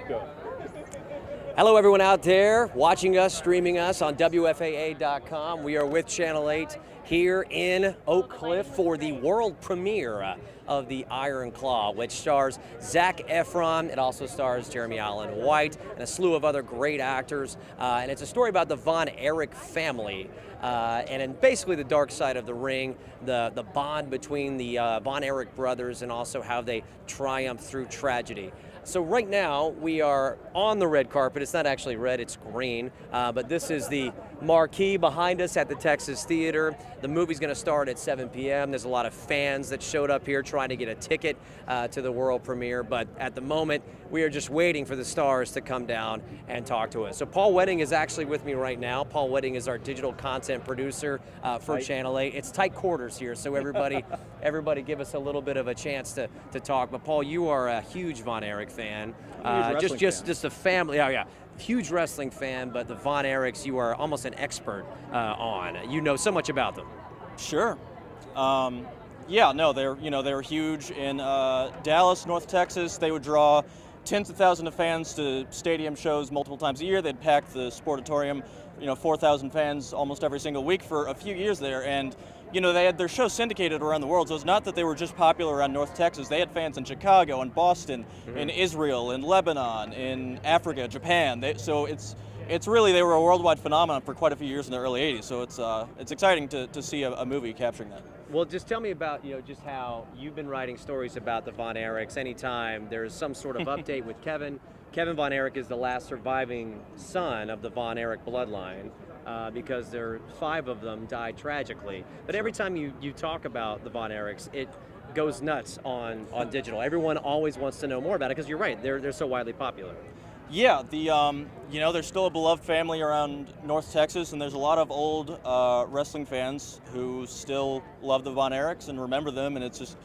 Go. Hello everyone out there watching us, streaming us on WFAA.com. We are with Channel 8 here in Oak Cliff for the world premiere of The Iron Claw, which stars Zac Efron. It also stars Jeremy Allen White and a slew of other great actors. And it's a story about the Von Erich family. And in basically the dark side of the ring, the bond between the Von Erich brothers and also how they triumph through tragedy. So right now, we are on the red carpet. It's not actually red, it's green. But this is the marquee behind us at the Texas Theater. The movie's gonna start at 7 p.m. There's a lot of fans that showed up here trying to get a ticket to the world premiere. But at the moment, we are just waiting for the stars to come down and talk to us. So Paul Wedding is actually with me right now. Paul Wedding is our digital content producer for Channel 8. It's tight quarters here, so everybody give us a little bit of a chance to talk. But Paul, you are a huge Von Erich fan. Just a family. Oh yeah, huge wrestling fan. But the Von Erichs, you are almost an expert on. You know so much about them. Sure. Yeah, no, they're huge in Dallas, North Texas. They would draw tens of thousands of fans to stadium shows multiple times a year. They'd pack the Sportatorium, 4,000 fans almost every single week for a few years there. And they had their shows syndicated around the world, so it's not that they were just popular around North Texas. They had fans in Chicago, in Boston, in Israel, in Lebanon, in Africa, Japan. So it's really, they were a worldwide phenomenon for quite a few years in the early 80s, so it's exciting to see a movie capturing that. Well, just tell me about just how you've been writing stories about the Von Erichs. Anytime there's some sort of update with Kevin Von Erich is the last surviving son of the Von Erich bloodline. Because there 5 of them died tragically. But every time you talk about the Von Erichs, it goes nuts on digital. Everyone always wants to know more about it because you're right, they're so widely popular. Yeah, there's still a beloved family around North Texas, and there's a lot of old wrestling fans who still love the Von Erichs and remember them, and it's just,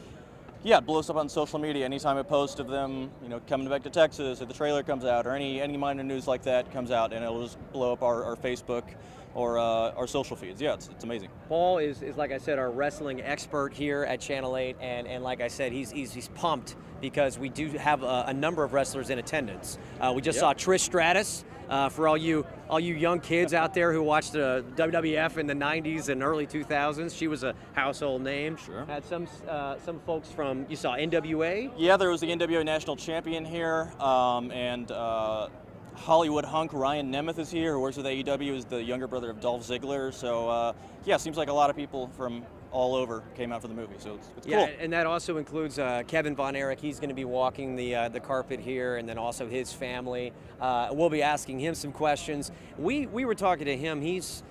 yeah, it blows up on social media anytime I post of them, coming back to Texas, or the trailer comes out, or any minor news like that comes out, and it'll just blow up our Facebook or our social feeds. Yeah, it's amazing. Paul is like I said, our wrestling expert here at Channel 8, and like I said, he's pumped because we do have a number of wrestlers in attendance. We just saw Trish Stratus. For all you young kids out there who watched WWF in the 90s and early 2000s, she was a household name. Sure. Had some folks from, you saw NWA? Yeah, there was the NWA National Champion here, and Hollywood hunk Ryan Nemeth is here, who works with AEW, is the younger brother of Dolph Ziggler. So yeah, seems like a lot of people from all over came out for the movie, so it's cool. Yeah, and that also includes Kevin Von Erich. He's going to be walking the carpet here, and then also his family. We'll be asking him some questions. We were talking to him. He's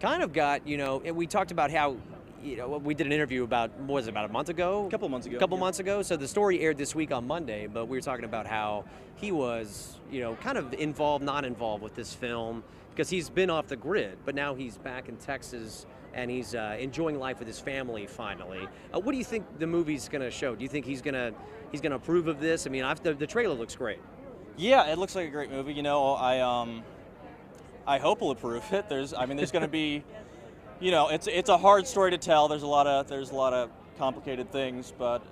kind of got, and we talked about how, we did an interview about, what was it, about a month ago? A couple months ago. Months ago. So the story aired this week on Monday, but we were talking about how he was, kind of involved, not involved with this film, because he's been off the grid, but now he's back in Texas and he's enjoying life with his family finally. What do you think the movie's going to show? Do you think he's going to approve of this? I mean, the trailer looks great. Yeah, it looks like a great movie. I hope he'll approve it. There's going to be, it's a hard story to tell. There's a lot of complicated things, but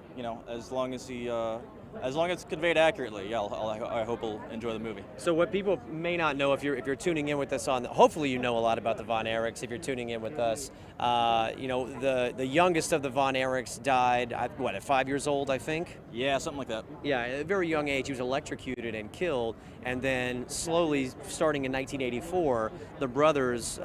as long as it's conveyed accurately, yeah, I hope he'll enjoy the movie. So what people may not know, if you're tuning in with us hopefully you know a lot about the Von Erichs. If you're tuning in with us, the youngest of the Von Erichs died at 5 years old, I think. Yeah, something like that. Yeah, at a very young age, he was electrocuted and killed, and then slowly, starting in 1984, the brothers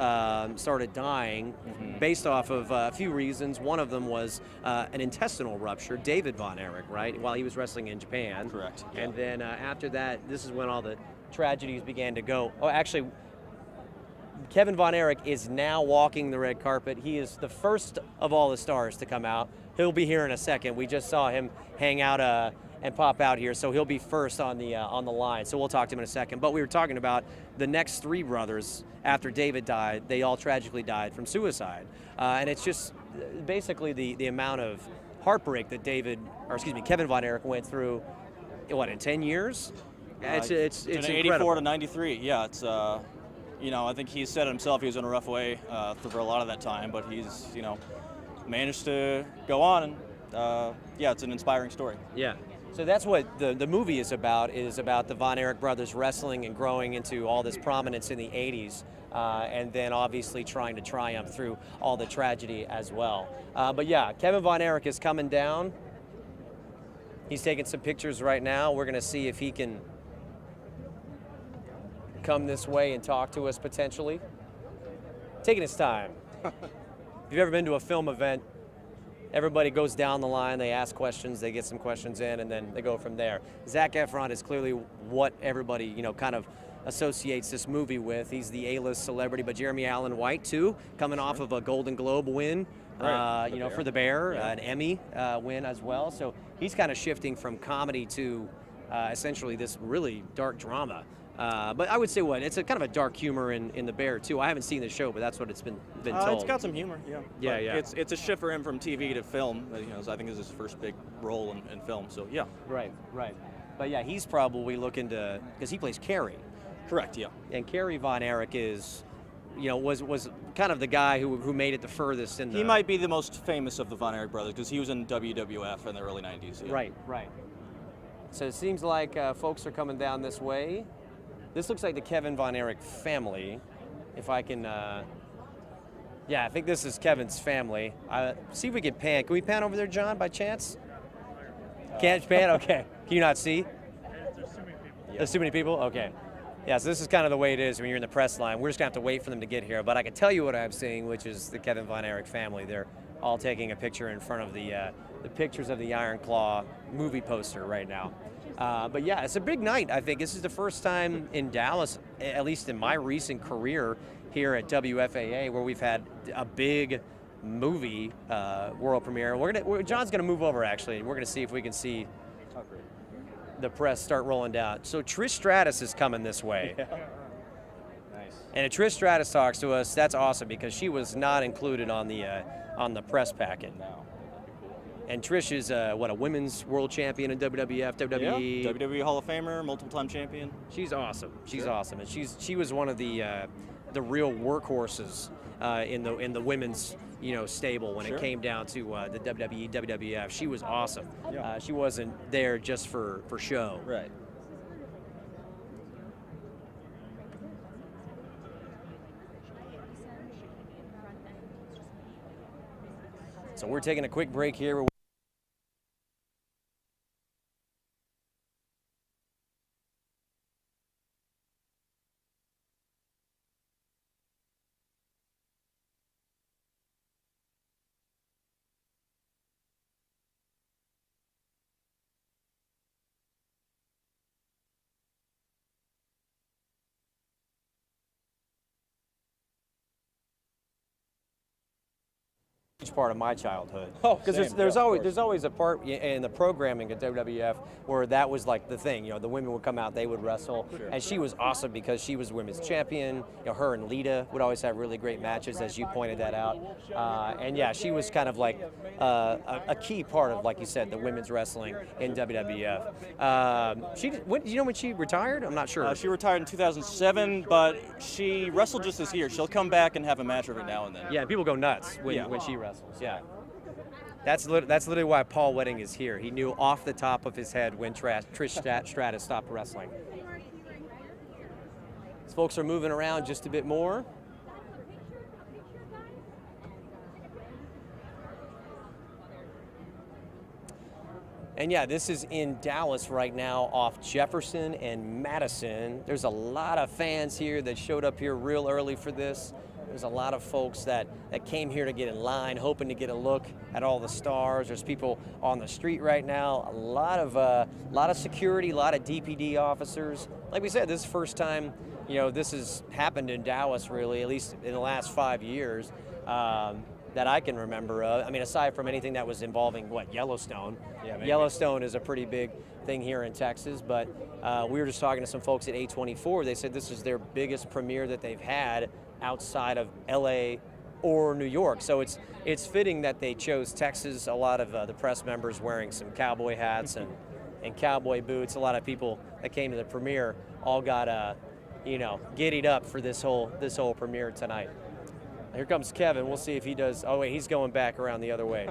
started dying based off of a few reasons. One of them was an intestinal rupture. David Von Erich, right, while he was wrestling in Japan. Correct. Yeah. And then after that, this is when all the tragedies began to go. Oh, actually, Kevin Von Erich is now walking the red carpet. He is the first of all the stars to come out. He'll be here in a second. We just saw him hang out and pop out here, so he'll be first on the line. So we'll talk to him in a second. But we were talking about the next 3 brothers after David died. They all tragically died from suicide, and it's just basically the amount of heartbreak that Kevin Von Erich went through. In 10 years? It's incredible. 84 to 93. Yeah, it's I think he said himself he was in a rough way for a lot of that time, but he's managed to go on, and yeah, it's an inspiring story. Yeah. So that's what the movie is about the Von Erich brothers wrestling and growing into all this prominence in the 80s, and then obviously trying to triumph through all the tragedy as well. But yeah, Kevin Von Erich is coming down. He's taking some pictures right now. We're going to see if he can come this way and talk to us potentially. Taking his time. If you've ever been to a film event, everybody goes down the line, they ask questions, they get some questions in, and then they go from there. Zac Efron is clearly what everybody, you know, kind of associates this movie with. He's the A-list celebrity, but Jeremy Allen White too, coming off of a Golden Globe win, you know, for The Bear, an Emmy win as well. So he's kind of shifting from comedy to essentially this really dark drama. But I would say it's a kind of a dark humor in The Bear too. I haven't seen the show, but that's what it's been told. It's got some humor, yeah. Yeah, but yeah. It's a shift for him from TV to film. You know, so I think this is his first big role in film. So yeah. Right. But yeah, he's probably looking to, because he plays Carrie. Correct. Yeah. And Carrie Von Erich is, you know, was kind of the guy who made it the furthest in the. He might be the most famous of the Von Erich brothers because he was in WWF in the early '90s. Yeah. Right. So it seems like folks are coming down this way. This looks like the Kevin Von Erich family. If I can, yeah, I think this is Kevin's family. See if we can pan. Can we pan over there, John, by chance? Can't pan? Okay. Can you not see? There's too many people? Okay. Yeah, so this is kind of the way it is when you're in the press line. We're just going to have to wait for them to get here. But I can tell you what I'm seeing, which is the Kevin Von Erich family. They're all taking a picture in front of the pictures of the Iron Claw movie poster right now. But yeah, it's a big night, I think. This is the first time in Dallas, at least in my recent career here at WFAA, where we've had a big movie world premiere. John's going to move over, actually, and we're going to see if we can see the press start rolling down. So Trish Stratus is coming this way. Yeah. Nice. And if Trish Stratus talks to us, that's awesome, because she was not included on the press packet. No. And Trish is a women's world champion in WWF, WWE. Yeah. WWE Hall of Famer, multiple-time champion. She's awesome. She's Sure. awesome, and she was one of the real workhorses in the women's stable when Sure. it came down to the WWE, WWF. She was awesome. Yeah. She wasn't there just for show. Right. So we're taking a quick break here. Part of my childhood, because there's always a part in the programming at WWF where that was like the thing. The women would come out, they would wrestle, Sure. and she was awesome because she was women's champion. Her and Lita would always have really great matches, as you pointed that out. And yeah, she was kind of like a key part of, like you said, the women's wrestling in WWF. Do you know when she retired? I'm not sure. She retired in 2007, but she wrestled just this year. She'll come back and have a match every now and then. Yeah, people go nuts when she wrestles. Yeah, that's literally why Paul Wedding is here. He knew off the top of his head when Trish Stratus stopped wrestling. These folks are moving around just a bit more. And yeah, this is in Dallas right now off Jefferson and Madison. There's a lot of fans here that showed up here real early for this. There's a lot of folks that came here to get in line, hoping to get a look at all the stars. There's people on the street right now. A lot of security, a lot of DPD officers. Like we said, this is the first time this has happened in Dallas, really, at least in the last 5 years. That I can remember. I mean, aside from anything that was involving Yellowstone. Yeah, maybe. Yellowstone is a pretty big thing here in Texas, but we were just talking to some folks at A24. They said this is their biggest premiere that they've had outside of LA or New York. So it's fitting that they chose Texas. A lot of the press members wearing some cowboy hats and cowboy boots. A lot of people that came to the premiere all got giddied up for this whole premiere tonight. Here comes Kevin. We'll see if he does. Oh wait, he's going back around the other way.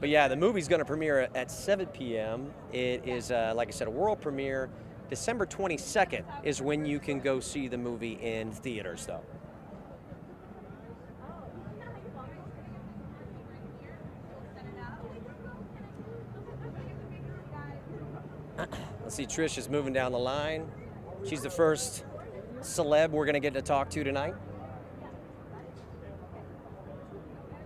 But yeah, the movie's going to premiere at 7 p.m. It is, like I said, a world premiere. December 22nd is when you can go see the movie in theaters, though. Let's see, Trish is moving down the line. She's the first celeb we're going to get to talk to tonight.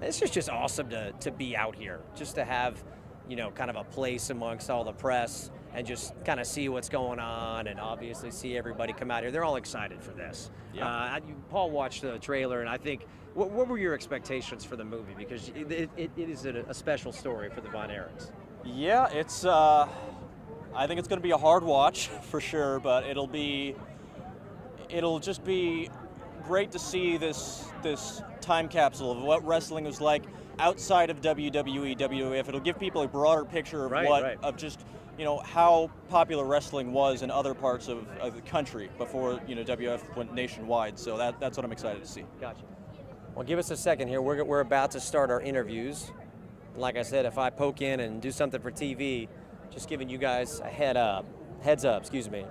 This is just awesome to be out here, just to have, you know, kind of a place amongst all the press and just kind of see what's going on and obviously see everybody come out here. They're all excited for this. Yeah. Paul watched the trailer, and I think, what were your expectations for the movie? Because it is a special story for the Von Erichs. Yeah, it's, I think it's going to be a hard watch for sure, but it'll just be great to see this time capsule of what wrestling was like outside of WWE, WWF. It'll give people a broader picture of of just, you know, how popular wrestling was in other parts of the country before, you know, WWF went nationwide. So that's what I'm excited to see. Gotcha. Well, give us a second here. We're about to start our interviews. Like I said, if I poke in and do something for TV, just giving you guys a heads up, excuse me.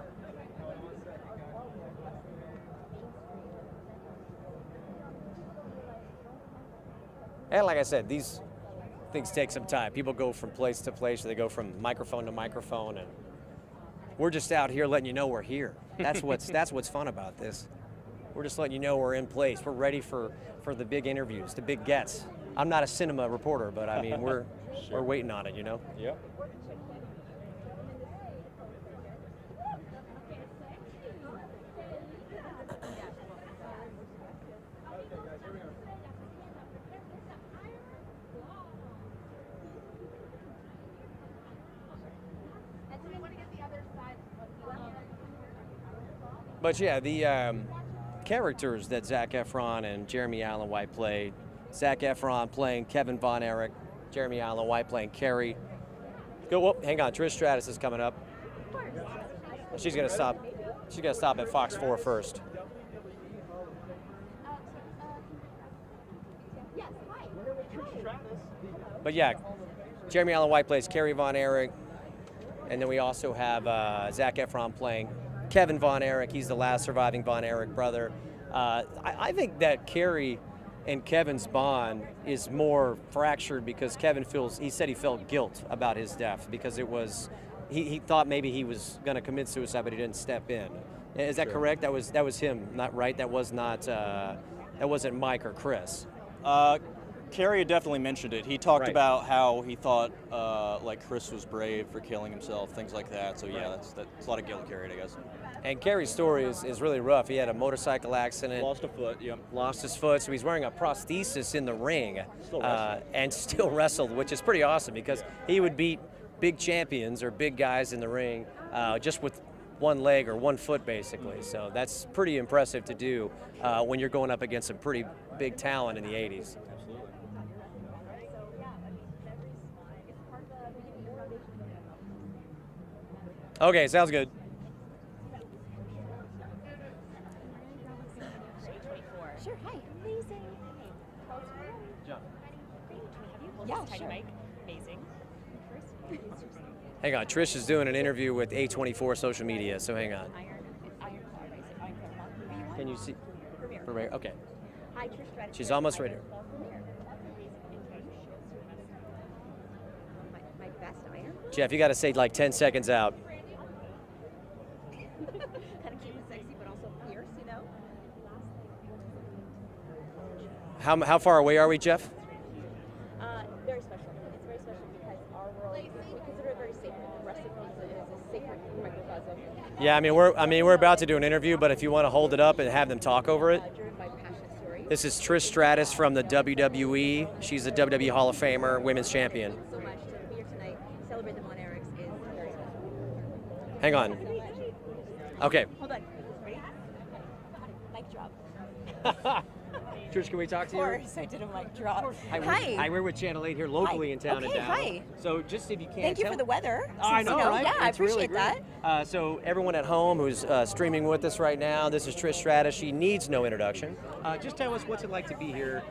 And like I said, these things take some time. People go from place to place, they go from microphone to microphone, and we're just out here letting you know we're here. That's what's fun about this. We're just letting you know we're in place. We're ready for the big interviews, the big gets. I'm not a cinema reporter, but I mean we're waiting on it, you know? Yeah. But yeah, the characters that Zac Efron and Jeremy Allen White played, Zac Efron playing Kevin Von Erich, Jeremy Allen White playing Carrie. Hang on, Trish Stratus is coming up. She's gonna stop. She's gonna stop at Fox 4 first. But yeah, Jeremy Allen White plays Carrie Von Erich, and then we also have Zac Efron playing Kevin Von Erich. He's the last surviving Von Erich brother. I think that Carrie and Kevin's bond is more fractured because Kevin he said he felt guilt about his death because it was, he thought maybe he was going to commit suicide, but he didn't step in. Is that correct? That was him, not right? That wasn't Mike or Chris. Carrie definitely mentioned it. He talked about how he thought like Chris was brave for killing himself, things like that. So yeah, that's a lot of guilt carried, I guess. And Carrie's story is really rough. He had a motorcycle accident. Lost a foot, yeah. Lost his foot, so he's wearing a prosthesis in the ring. And still wrestled, which is pretty awesome because he would beat big champions or big guys in the ring just with one leg or one foot, basically. So that's pretty impressive to do when you're going up against some pretty big talent in the 80s. Okay, sounds good. Sure, hi. Amazing. John. Yeah, sure. Amazing. Hang on, Trish is doing an interview with A24 social media, so hang on. Can you see? Okay. Hi, Trish Stratus. She's almost right here. My best iron? Jeff, you got to say like 10 seconds out. Kind of cute and sexy, but also fierce, you know? How far away are we, Jeff? Very special. It's very special because our world, we consider it very sacred. Wrestling is a sacred microcosm. Yeah, I mean we're about to do an interview, but if you want to hold it up and have them talk over it. Driven by passionate stories. This is Trish Stratus from the WWE. She's a WWE Hall of Famer, women's champion. Thank you so much. To be here tonight, celebrate the Von Erichs is very special. Hang on. Okay. Hold on. Ready? Mic drop. Trish, can we talk to you? Of course, I did a mic drop. Hi, we're with Channel 8 here locally in town in Dallas. Hi. So just if you can Thank you for the weather. Oh, I know, right? Yeah, I It's really appreciate that. So everyone at home who's streaming with us right now, this is Trish Stratus. She needs no introduction. Just tell us what's it like to be here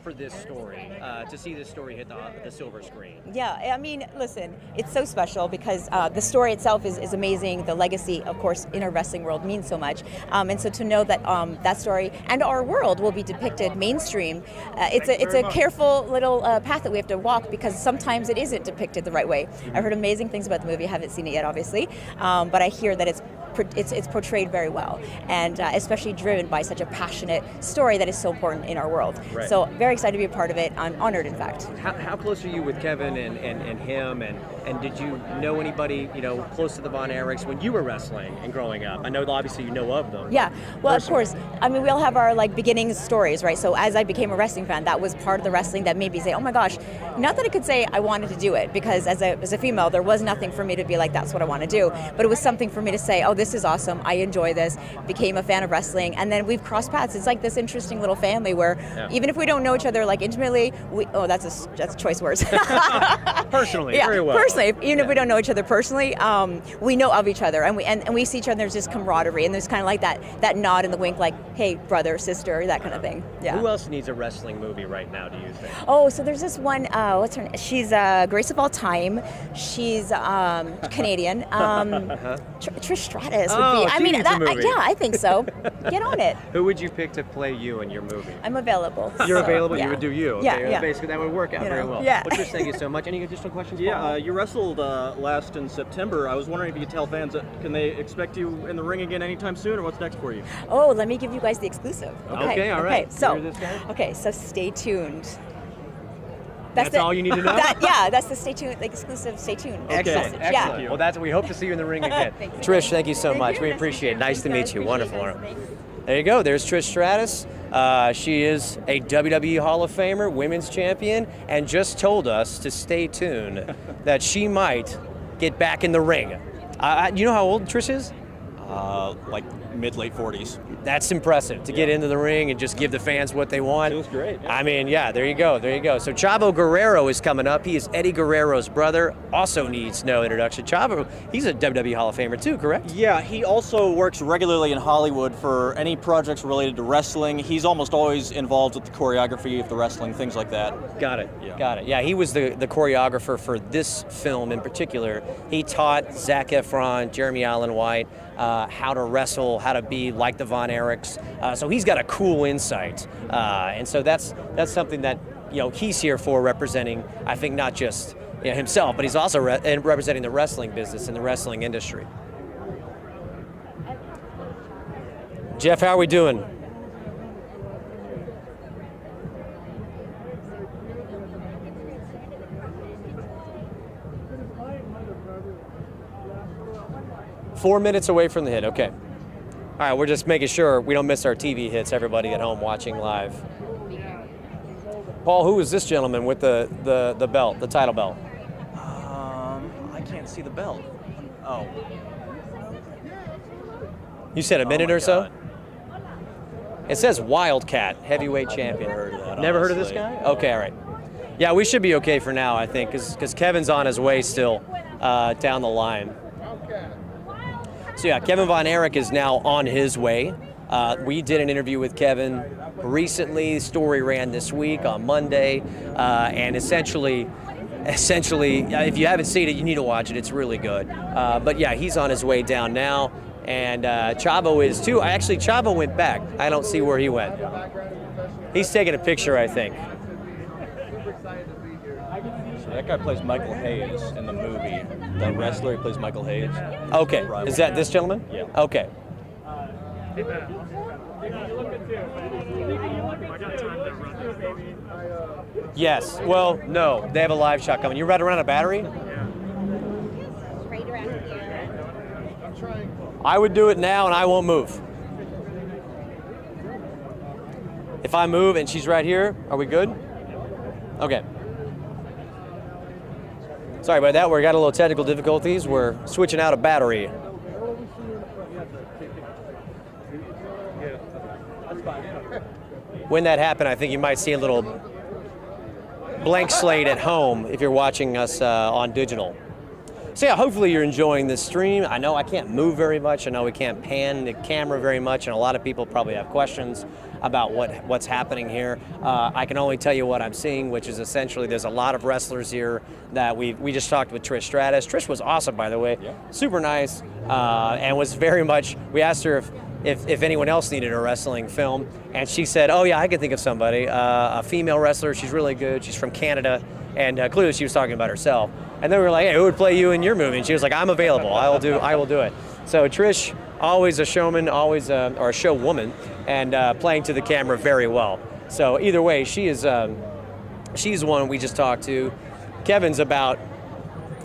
for this story, to see this story hit the silver screen? Yeah, I mean, listen, it's so special because the story itself is amazing. The legacy, of course, in our wrestling world means so much. And so to know that that story and our world will be depicted mainstream, it's a careful little path that we have to walk because sometimes it isn't depicted the right way. I've heard amazing things about the movie. I haven't seen it yet, obviously, but I hear that it's portrayed very well, and especially driven by such a passionate story that is so important in our world. Right. So very excited to be a part of it. I'm honored, in fact. How close are you with Kevin and him, and did you know anybody, close to the Von Erichs when you were wrestling and growing up? I know obviously you know of them. Yeah, well, personally. Of course. I mean, we all have our beginning stories, right? So as I became a wrestling fan, that was part of the wrestling that made me say, oh my gosh, not that I could say I wanted to do it, because as a female, there was nothing for me to be like, that's what I want to do. But it was something for me to say, oh, this is awesome. I enjoy this. Became a fan of wrestling, and then we've crossed paths. It's like this interesting little family where even if we don't know each other intimately, that's choice words. Personally, yeah, very well. Personally, even if we don't know each other personally, we know of each other, and we see each other. There's just camaraderie, and there's kind of like that nod and the wink, like, hey, brother, sister, that kind of thing. Yeah. Who else needs a wrestling movie right now, do you think? Oh, so there's this one. What's her name? She's Grace of All Time. She's Canadian. Trish Stratus would be. I mean, yeah, I think so. Get on it. Who would you pick to play you in your movie? I'm available. You're so, available. yeah. You would do you. Okay. Yeah. Basically, that would work out very well. Yeah. Well, Trish, thank you so much. Any additional questions? Yeah, you wrestled last in September. I was wondering if you could tell fans, can they expect you in the ring again anytime soon, or what's next for you? Oh, let me give you guys the exclusive. Okay, all right. So stay tuned. That's all you need to know? That's the stay tuned, exclusive stay tuned. Excellent. Message. Excellent. Yeah. Well, we hope to see you in the ring again. Trish, thank you so much. We appreciate it. Nice to meet you. Wonderful. There you go. There's Trish Stratus. She is a WWE Hall of Famer, women's champion, and just told us to stay tuned that she might get back in the ring. You know how old Trish is? Like mid-late 40s. That's impressive to get into the ring and just give the fans what they want. Feels great. Yeah. I mean, yeah, there you go. So Chavo Guerrero is coming up. He is Eddie Guerrero's brother. Also needs no introduction. Chavo, he's a WWE Hall of Famer too, correct? Yeah, he also works regularly in Hollywood for any projects related to wrestling. He's almost always involved with the choreography of the wrestling, things like that. Got it. Yeah, he was the choreographer for this film in particular. He taught Zac Efron, Jeremy Allen White, how to wrestle, how to be like the Von Erichs. So he's got a cool insight, and so that's something that he's here for, representing. I think not just himself, but he's also representing the wrestling business and the wrestling industry. Jeff, how are we doing? Four minutes away from the hit, okay. All right, we're just making sure we don't miss our TV hits, everybody at home watching live. Paul, who is this gentleman with the belt, the title belt? I can't see the belt. Oh. You said a minute or so? God. It says Wildcat, heavyweight champion. Never heard of that, Never heard of this guy? Okay, all right. Yeah, we should be okay for now, I think, because Kevin's on his way still down the line. So yeah, Kevin Von Erich is now on his way. We did an interview with Kevin recently. The story ran this week on Monday, and essentially, if you haven't seen it, you need to watch it. It's really good. But yeah, he's on his way down now, and Chavo is too. Actually, Chavo went back. I don't see where he went. He's taking a picture, I think. So that guy plays Michael Hayes in the movie. The wrestler, he plays Michael Hayes. Okay, is that this gentleman? Yeah. Okay. Yes. Well, no. They have a live shot coming. You right around a battery? Right around here. I would do it now, and I won't move. If I move and she's right here, are we good? Okay. Sorry about that. We got a little technical difficulties. We're switching out a battery. When that happened, I think you might see a little blank slate at home if you're watching us on digital. So yeah, hopefully you're enjoying this stream. I know I can't move very much. I know we can't pan the camera very much, and a lot of people probably have questions about what's happening here. I can only tell you what I'm seeing, which is essentially there's a lot of wrestlers here that we just talked with Trish Stratus. Trish was awesome, by the way, super nice, and was very much. We asked her if anyone else needed a wrestling film, and she said, "Oh yeah, I can think of somebody, a female wrestler. She's really good. She's from Canada." And clearly she was talking about herself. And then we were like, hey, who would play you in your movie? And she was like, I'm available. I will do it. So Trish, always a showman, always or a show woman, and playing to the camera very well. So either way, she's one we just talked to. Kevin's about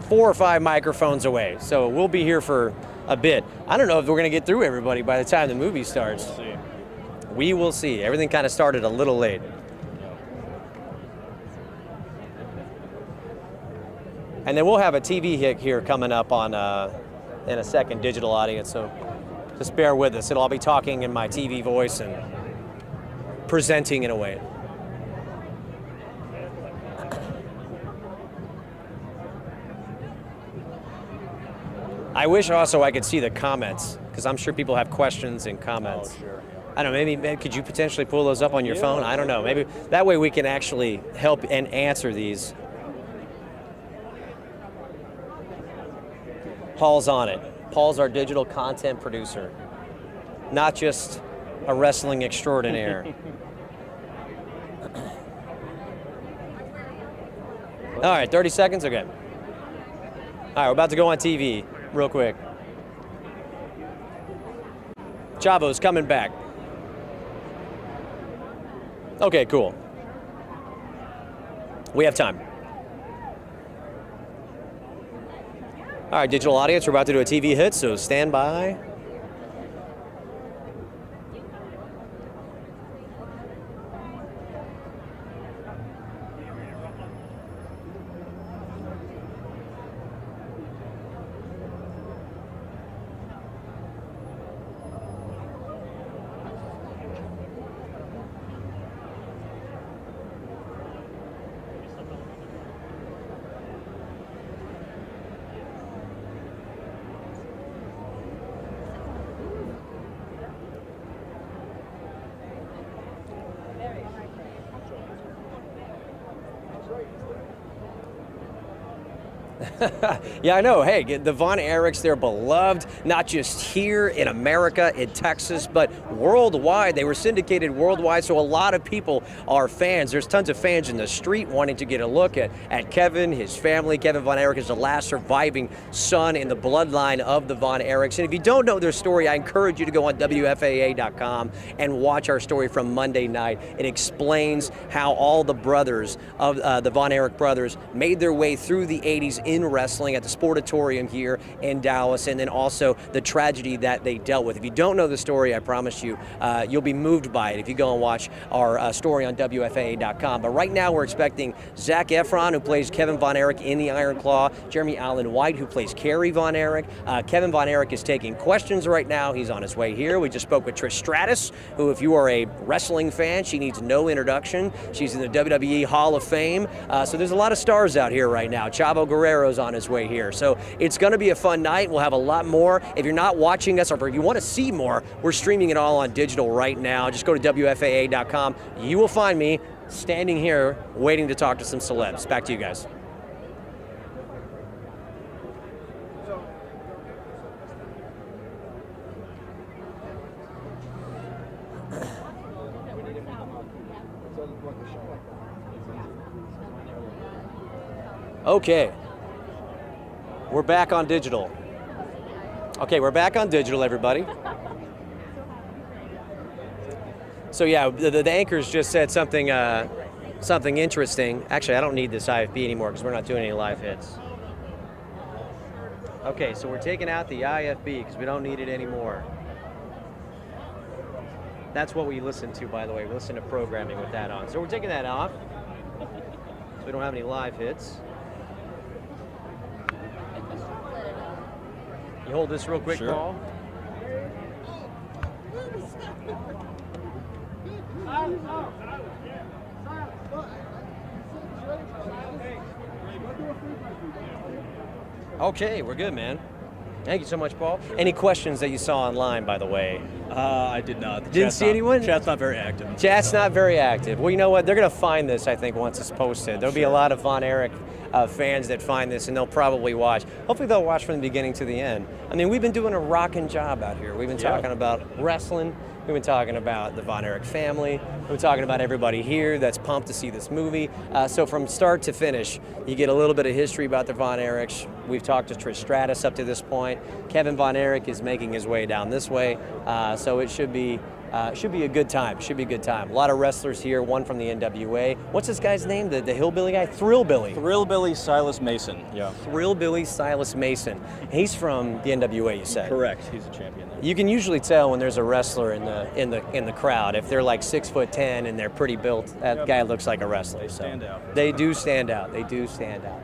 4 or 5 microphones away. So we'll be here for a bit. I don't know if we're going to get through everybody by the time the movie starts. We'll see. We will see. Everything kind of started a little late. And then we'll have a TV hit here coming up on in a second, digital audience, so just bear with us. I'll be talking in my TV voice and presenting in a way. I wish also I could see the comments, because I'm sure people have questions and comments. Oh, sure. I don't know, maybe could you potentially pull those up on your phone? I don't know, maybe that way we can actually help and answer these. Paul's on it. Paul's our digital content producer, not just a wrestling extraordinaire. All right, 30 seconds, okay. All right, we're about to go on TV real quick. Chavo's coming back. Okay, cool. We have time. All right, digital audience, we're about to do a TV hit, so stand by. Yeah, I know. Hey, the Von Erichs, they're beloved, not just here in America, in Texas, but worldwide. They were syndicated worldwide, so a lot of people are fans. There's tons of fans in the street wanting to get a look at Kevin, his family. Kevin Von Erich is the last surviving son in the bloodline of the Von Erichs. And if you don't know their story, I encourage you to go on WFAA.com and watch our story from Monday night. It explains how all the brothers of the Von Erich brothers made their way through the 80s in wrestling at the Sportatorium here in Dallas, and then also the tragedy that they dealt with. If you don't know the story, I promise you, you'll be moved by it if you go and watch our story on WFAA.com. But right now we're expecting Zac Efron, who plays Kevin Von Erich in the Iron Claw, Jeremy Allen White, who plays Kerry Von Erich. Kevin Von Erich is taking questions right now. He's on his way here. We just spoke with Trish Stratus, who, if you are a wrestling fan, she needs no introduction. She's in the WWE Hall of Fame. So there's a lot of stars out here right now. Chavo Guerrero's on his way here. So it's going to be a fun night. We'll have a lot more. If you're not watching us, or if you want to see more, we're streaming it all on digital right now. Just go to WFAA.com. You will find me standing here waiting to talk to some celebs. Back to you guys. Okay. We're back on digital. Okay, we're back on digital, everybody. So yeah, the anchors just said something something interesting. Actually, I don't need this IFB anymore because we're not doing any live hits. Okay, so we're taking out the IFB because we don't need it anymore. That's what we listen to, by the way. We listen to programming with that on. So we're taking that off. So we don't have any live hits. You hold this real quick, Sure. Paul. Okay, we're good, man. Thank you so much, Paul. Any questions that you saw online, by the way? I did not. Didn't see anyone? Chat's not very active. Chat's not very active. Well, you know what? They're going to find this, I think, once it's posted. There'll be a lot of Von Erich fans that find this, and they'll probably watch. Hopefully they'll watch from the beginning to the end. I mean, we've been doing a rocking job out here. We've been talking about wrestling. We've been talking about the Von Erich family. We've been talking about everybody here that's pumped to see this movie. So from start to finish, you get a little bit of history about the Von Erichs. We've talked to Trish Stratus up to this point. Kevin Von Erich is making his way down this way. So it should be a good time. Should be a good time. A lot of wrestlers here, one from the NWA. What's this guy's name? The hillbilly guy? Thrillbilly. Thrillbilly Silas Mason. Yeah. Thrillbilly Silas Mason. He's from the NWA, you said. Correct. He's a champion there. You can usually tell when there's a wrestler in the crowd. If they're like 6'10" and they're pretty built, that guy looks like a wrestler. They stand out. They do stand out. They do stand out.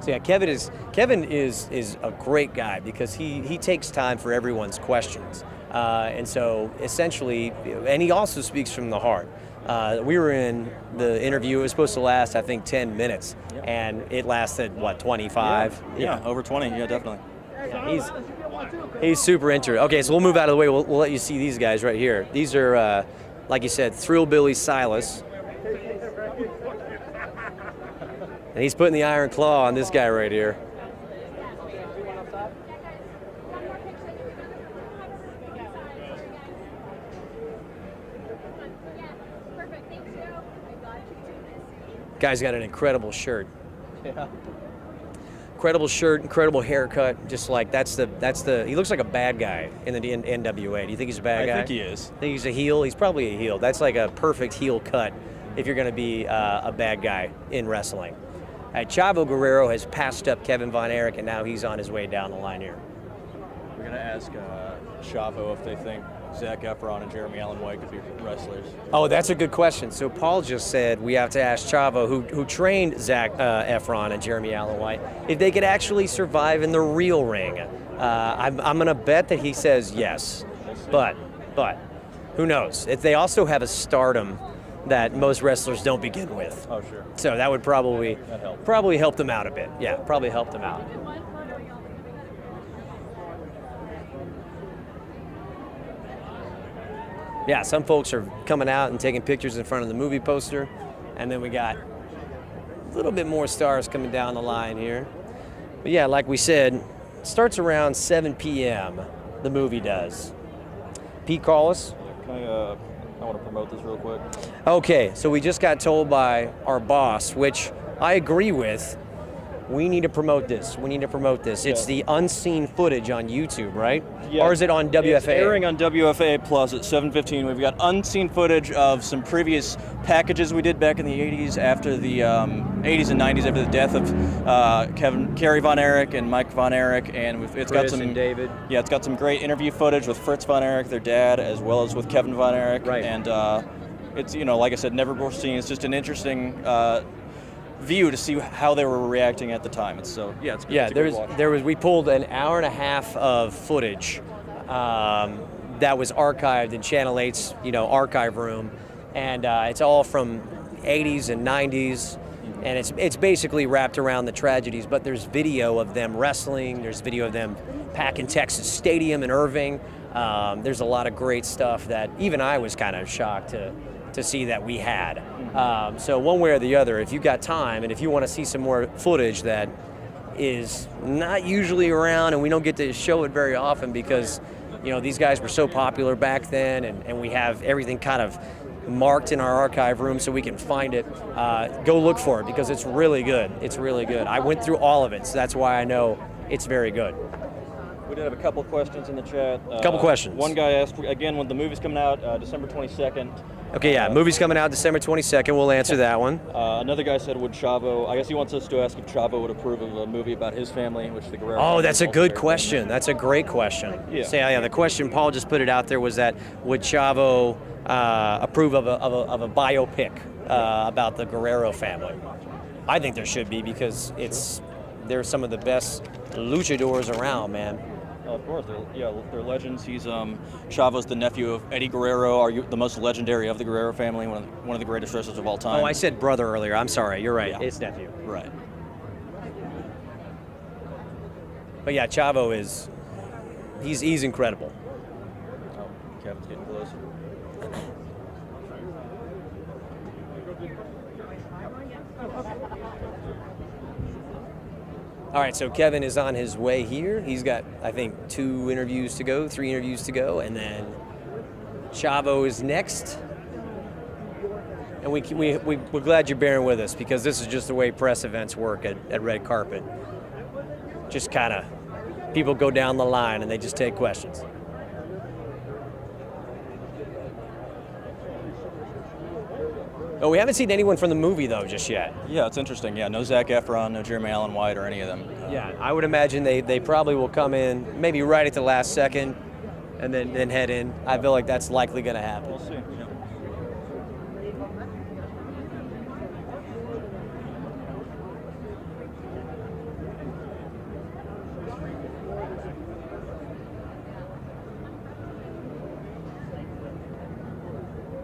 So yeah, Kevin is a great guy because he takes time for everyone's questions. And so essentially, and he also speaks from the heart. We were in the interview, it was supposed to last, I think, 10 minutes, and it lasted, what, 25? Yeah, over 20, yeah, definitely. Yeah, he's super interesting. Okay, so we'll move out of the way. We'll let you see these guys right here. These are, like you said, Thrillbilly Silas. And he's putting the iron claw on this guy right here. Guy's got an incredible shirt. Yeah. Incredible shirt, incredible haircut. Just like that's the. He looks like a bad guy in the NWA. Do you think he's a bad guy? I think he is. Think he's a heel? He's probably a heel. That's like a perfect heel cut if you're going to be a bad guy in wrestling. Chavo Guerrero has passed up Kevin Von Erich, and now he's on his way down the line here. We're going to ask Chavo if they think Zac Efron and Jeremy Allen White could be wrestlers. Oh, that's a good question. So Paul just said we have to ask Chavo, who trained Zac Efron and Jeremy Allen White, if they could actually survive in the real ring. I'm going to bet that he says yes, but who knows? If they also have a stardom that most wrestlers don't begin with. Oh, sure. So that would probably help them out a bit. Yeah, probably help them out. Yeah, some folks are coming out and taking pictures in front of the movie poster, and then we got a little bit more stars coming down the line here. But yeah, like we said, it starts around 7 p.m. The movie does. Pete, call us. I want to promote this real quick. Okay, so we just got told by our boss, which I agree with, we need to promote this. We need to promote this. It's the unseen footage on YouTube, right? Yeah. Or is it on WFA? It's airing on WFA Plus at 7:15. We've got unseen footage of some previous packages we did back in the 80s after the 80s and 90s after the death of Kerry Von Erich and Mike Von Erich, and it's got some David. Yeah, it's got some great interview footage with Fritz Von Erich, their dad, as well as with Kevin Von Erich. Right. And it's, like I said, never before seen. It's just an interesting view to see how they were reacting at the time. It's we pulled an hour and a half of footage that was archived in Channel 8's archive room, and it's all from 80s and 90s, and it's basically wrapped around the tragedies. But there's video of them wrestling. There's video of them packing Texas Stadium in Irving. There's a lot of great stuff that even I was kind of shocked to see that we had. So one way or the other, if you've got time and if you want to see some more footage that is not usually around and we don't get to show it very often because these guys were so popular back then, and we have everything kind of marked in our archive room so we can find it, go look for it because it's really good. It's really good. I went through all of it, so that's why I know it's very good. We did have a couple questions in the chat. Couple questions. One guy asked, again, when the movie's coming out, December 22nd. Okay, yeah, movie's coming out December 22nd. We'll answer that one. Another guy said, would Chavo, I guess he wants us to ask if Chavo would approve of a movie about his family, which the Guerrero. Oh, that's a good question. That's a great question. Yeah. So, yeah, the question, Paul just put it out there, was that would Chavo approve of a biopic about the Guerrero family? I think there should be because they're some of the best luchadors around, man. Of course, they're legends. He's Chavo's the nephew of Eddie Guerrero, the most legendary of the Guerrero family, one of the greatest wrestlers of all time. Oh, I said brother earlier. I'm sorry. You're right. Yeah. It's nephew. Right. But yeah, Chavo is, he's incredible. Oh, Kevin's getting closer. All right, so Kevin is on his way here. He's got, I think, 3 interviews to go, and then Chavo is next. And we're glad you're bearing with us, because this is just the way press events work at Red Carpet. Just kind of, people go down the line and they just take questions. Oh, we haven't seen anyone from the movie, though, just yet. Yeah, it's interesting. Yeah, no Zac Efron, no Jeremy Allen White, or any of them. Yeah, I would imagine they probably will come in maybe right at the last second and then head in. I feel like that's likely going to happen. We'll see. Yeah.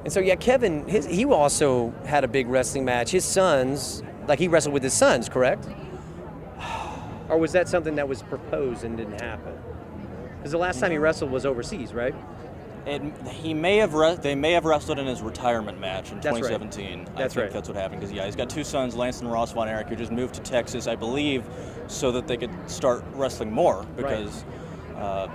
And so, yeah, Kevin, he also had a big wrestling match. His sons, like he wrestled with his sons, correct? Or was that something that was proposed and didn't happen? Because the last time he wrestled was overseas, right? They may have wrestled in his retirement match in That's 2017. Right. I think that's what happened, because yeah, he's got 2 sons, Lance and Ross Von Erich, who just moved to Texas, I believe, so that they could start wrestling more, because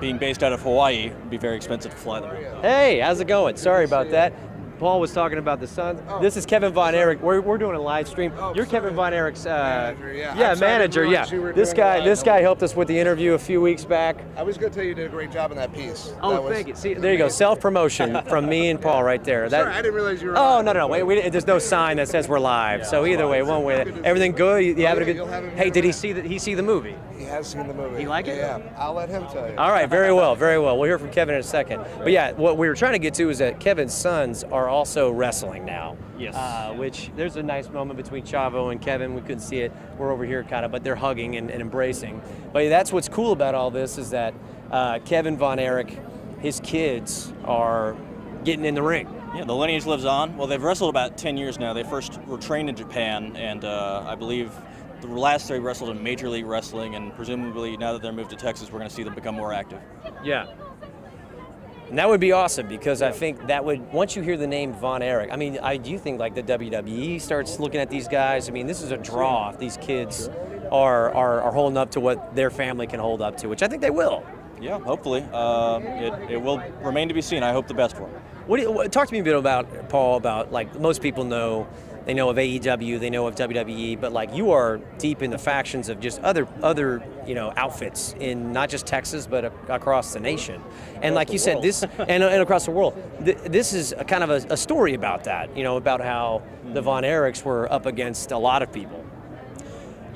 being based out of Hawaii would be very expensive to fly them. Hey, how's it going? Sorry about that. Paul was talking about the Suns. Oh. This is Kevin Von Erich. We're doing a live stream. Oh, You're sorry. Kevin Von Erich's Manager, yeah. I'm sorry, I didn't manager. Yeah. realize you were This doing guy live. this guy helped us with the interview a few weeks back. I was going to tell you did a great job in that piece. Oh, thank you. See, there you go. Self-promotion from me and Paul right there. Sorry, I didn't realize you were Oh, on. no. Wait, there's no sign that says we're live. So either way, one way. Everything good? You having a good? you'll have him Hey, here did he later. see the movie? He has seen the movie. You like it? Yeah. I'll let him tell you. All right, very well. We'll hear from Kevin in a second. But yeah, what we were trying to get to is that Kevin's sons are also wrestling now. Yes. Which there's a nice moment between Chavo and Kevin. We couldn't see it. We're over here kind of, but they're hugging and embracing. But that's what's cool about all this is that Kevin Von Erich, his kids are getting in the ring. Yeah, the lineage lives on. Well, they've wrestled about 10 years now. They first were trained in Japan, and I believe the last 3 wrestled in Major League Wrestling, and presumably now that they're moved to Texas, we're going to see them become more active. Yeah. And that would be awesome, because I think that would, once you hear the name Von Erich, I mean, I do think like the WWE starts looking at these guys. I mean, this is a draw if these kids are holding up to what their family can hold up to, which I think they will. Yeah, hopefully. It will remain to be seen. I hope the best for them. Talk to me a bit about, Paul, about like most people know, they know of AEW, they know of WWE, but like you are deep in the factions of just other outfits in not just Texas but across the nation, and like you said, this and across the world. This is a kind of a story about that, about how the Von Erichs were up against a lot of people.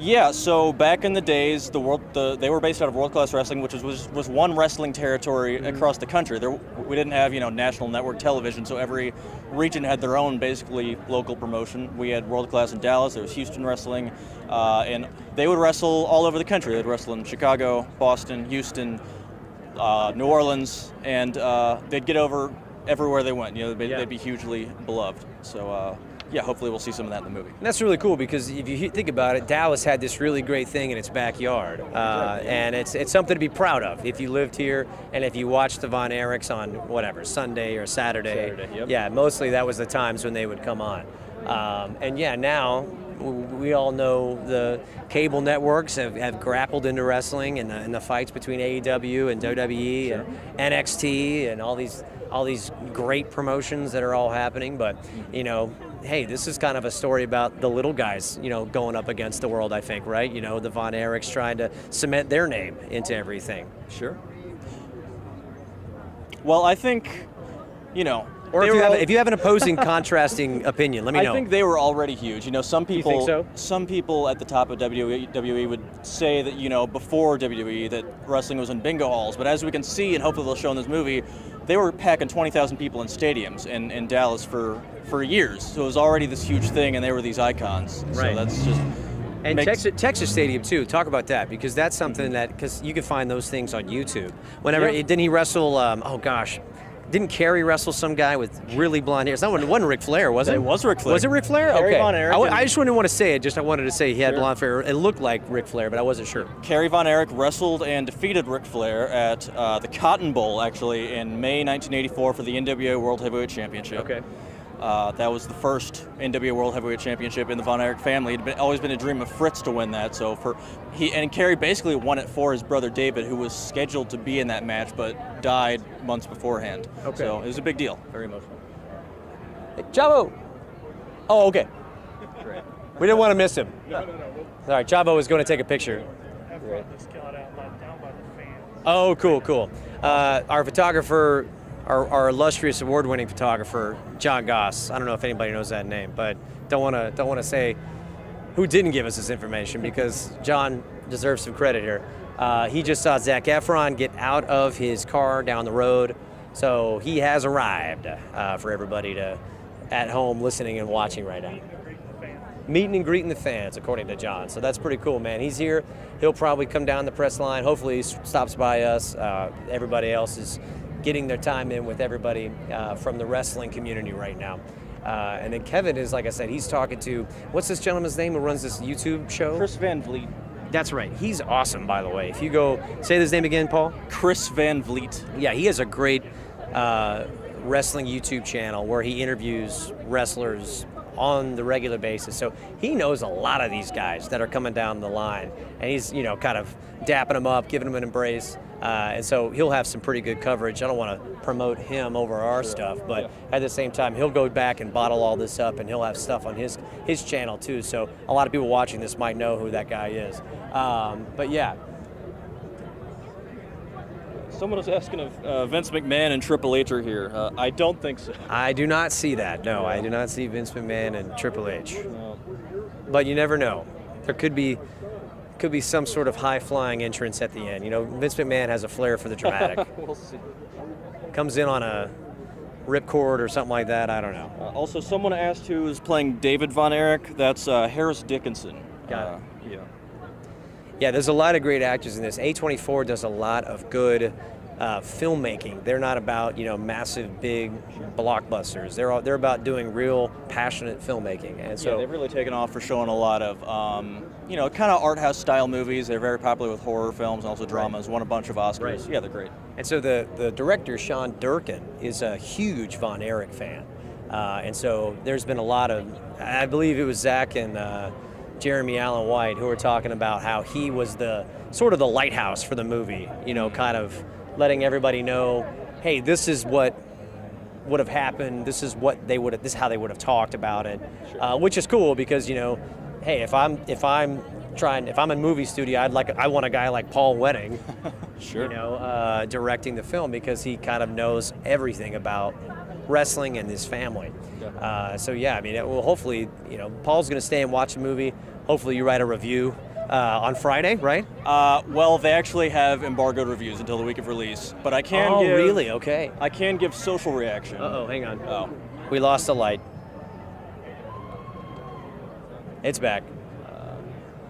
Yeah, so back in the days, they were based out of World Class Wrestling, which was one wrestling territory across the country. We didn't have national network television, so every region had their own basically local promotion. We had World Class in Dallas. There was Houston Wrestling, and they would wrestle all over the country. They'd wrestle in Chicago, Boston, Houston, New Orleans, and they'd get over everywhere they went. They'd be hugely beloved. So. Yeah, hopefully we'll see some of that in the movie. And that's really cool, because if you think about it, Dallas had this really great thing in its backyard, and it's something to be proud of. If you lived here and if you watched the Von Erichs on whatever Sunday or Saturday, yep. Yeah, mostly that was the times when they would come on. And yeah, now we all know the cable networks have grappled into wrestling and the fights between AEW and WWE and NXT and all these great promotions that are all happening, but hey, this is kind of a story about the little guys, going up against the world, I think, right? The Von Erichs trying to cement their name into everything. Sure. Well, I think, Or if you have an opposing, contrasting opinion, let me know. I think they were already huge. Some people, You think so? Some people at the top of WWE would say that before WWE that wrestling was in bingo halls, but as we can see, and hopefully they'll show in this movie, they were packing 20,000 people in stadiums in Dallas for years. So it was already this huge thing, and they were these icons. Right. So that's just. And Texas Stadium too. Talk about that, because that's something that, because you can find those things on YouTube. Didn't he wrestle? Didn't Kerry wrestle some guy with really blonde hair? It wasn't Ric Flair, was it? It was Ric Flair. Was it Ric Flair? Kerry Okay. Von Erich I just didn't want to say it. Just I wanted to say he had Sure. blonde hair. It looked like Ric Flair, but I wasn't sure. Kerry Von Erich wrestled and defeated Ric Flair at the Cotton Bowl, actually, in May 1984 for the NWA World Heavyweight Championship. Okay. That was the first NWA World Heavyweight Championship in the Von Erich family. It had always been a dream of Fritz to win that. So Kerry basically won it for his brother David, who was scheduled to be in that match but died months beforehand. Okay. So it was a big deal. Very emotional. Hey, Chavo. Oh, okay. Great. We didn't want to miss him. All right, Chavo was going to take a picture. Oh, cool. Our photographer, our illustrious award-winning photographer, John Goss. I don't know if anybody knows that name, but don't want to say who didn't give us this information because John deserves some credit here. He just saw Zac Efron get out of his car down the road, so he has arrived for everybody at home listening and watching right now. Meeting and greeting the fans, according to John. So that's pretty cool, man. He's here. He'll probably come down the press line. Hopefully he stops by us. Everybody else is getting their time in with everybody from the wrestling community right now. And then Kevin is, like I said, he's talking to, what's this gentleman's name who runs this YouTube show? Chris Van Vliet. That's right. He's awesome, by the way. If you go, say his name again, Paul? Chris Van Vliet. Yeah, he has a great wrestling YouTube channel where he interviews wrestlers on the regular basis. So he knows a lot of these guys that are coming down the line, and he's, kind of dapping them up, giving them an embrace. And so he'll have some pretty good coverage. I don't want to promote him over our stuff, but at the same time, he'll go back and bottle all this up, and he'll have stuff on his channel too. So a lot of people watching this might know who that guy is. But yeah. Someone was asking if Vince McMahon and Triple H are here. I don't think so. I do not see that. No, I do not see Vince McMahon and Triple H. No. But you never know. There could be some sort of high-flying entrance at the end. Vince McMahon has a flair for the dramatic. We'll see. Comes in on a ripcord or something like that. I don't know. Also, someone asked who is playing David Von Erich. That's Harris Dickinson. Got it. Yeah. Yeah, there's a lot of great actors in this. A24 does a lot of good filmmaking. They're not about massive, big blockbusters. They're about doing real, passionate filmmaking. And so they've really taken off for showing a lot of kind of art house style movies. They're very popular with horror films and also dramas. Won a bunch of Oscars. Right. Yeah, they're great. And so the director, Sean Durkin, is a huge Von Erich fan. And so there's been a lot of, I believe it was Zach and Jeremy Allen White who were talking about how he was the sort of the lighthouse for the movie, kind of letting everybody know, hey, this is what would have happened. This is how they would have talked about it, which is cool because hey, if I'm in a movie studio, I want a guy like Paul Wedding, Sure. directing the film because he kind of knows everything about wrestling and his family. So yeah, I mean, hopefully, Paul's going to stay and watch the movie. Hopefully, you write a review on Friday, right? Well, they actually have embargoed reviews until the week of release, but I can. Oh, really? Okay. I can give social reaction. Uh-oh, hang on. Oh. We lost the light. It's back.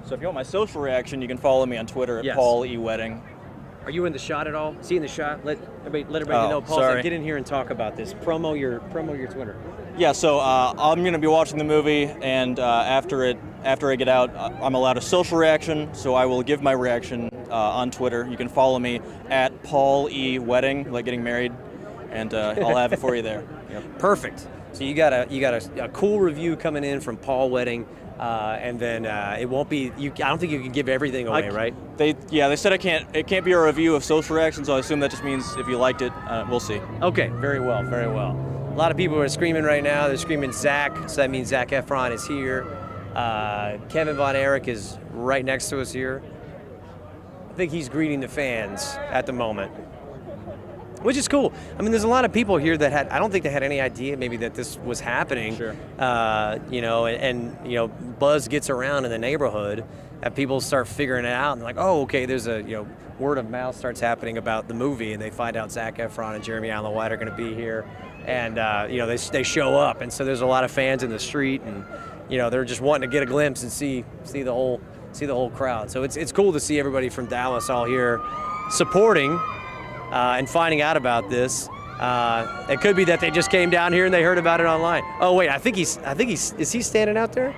So if you want my social reaction, you can follow me on Twitter at Yes. Paul E. Wedding. Are you in the shot at all? Is he in the shot? Let everybody know. Paul, sorry. get in here and talk about this. Promo your Twitter. Yeah, so I'm going to be watching the movie, and after I get out, I'm allowed a social reaction, so I will give my reaction on Twitter. You can follow me at Paul E. Wedding, like getting married, and I'll have it for you there. Yep. Perfect. So you got a cool review coming in from Paul Wedding, and then it won't be. I don't think you can give everything away, right? They said it can't be a review of social reaction, so I assume that just means if you liked it, we'll see. Okay, very well, very well. A lot of people are screaming right now. They're screaming Zac, so that means Zac Efron is here. Kevin Von Erich is right next to us here. I think he's greeting the fans at the moment, which is cool. I mean, there's a lot of people here that I don't think they had any idea maybe that this was happening. Sure. And buzz gets around in the neighborhood, and people start figuring it out, and they're like, oh, okay, there's a, word of mouth starts happening about the movie, and they find out Zac Efron and Jeremy Allen White are going to be here, and they show up, and so there's a lot of fans in the street, and they're just wanting to get a glimpse and see the whole crowd. So it's cool to see everybody from Dallas all here supporting and finding out about this. It could be that they just came down here and they heard about it online. Oh wait, I think he's. Is he standing out there?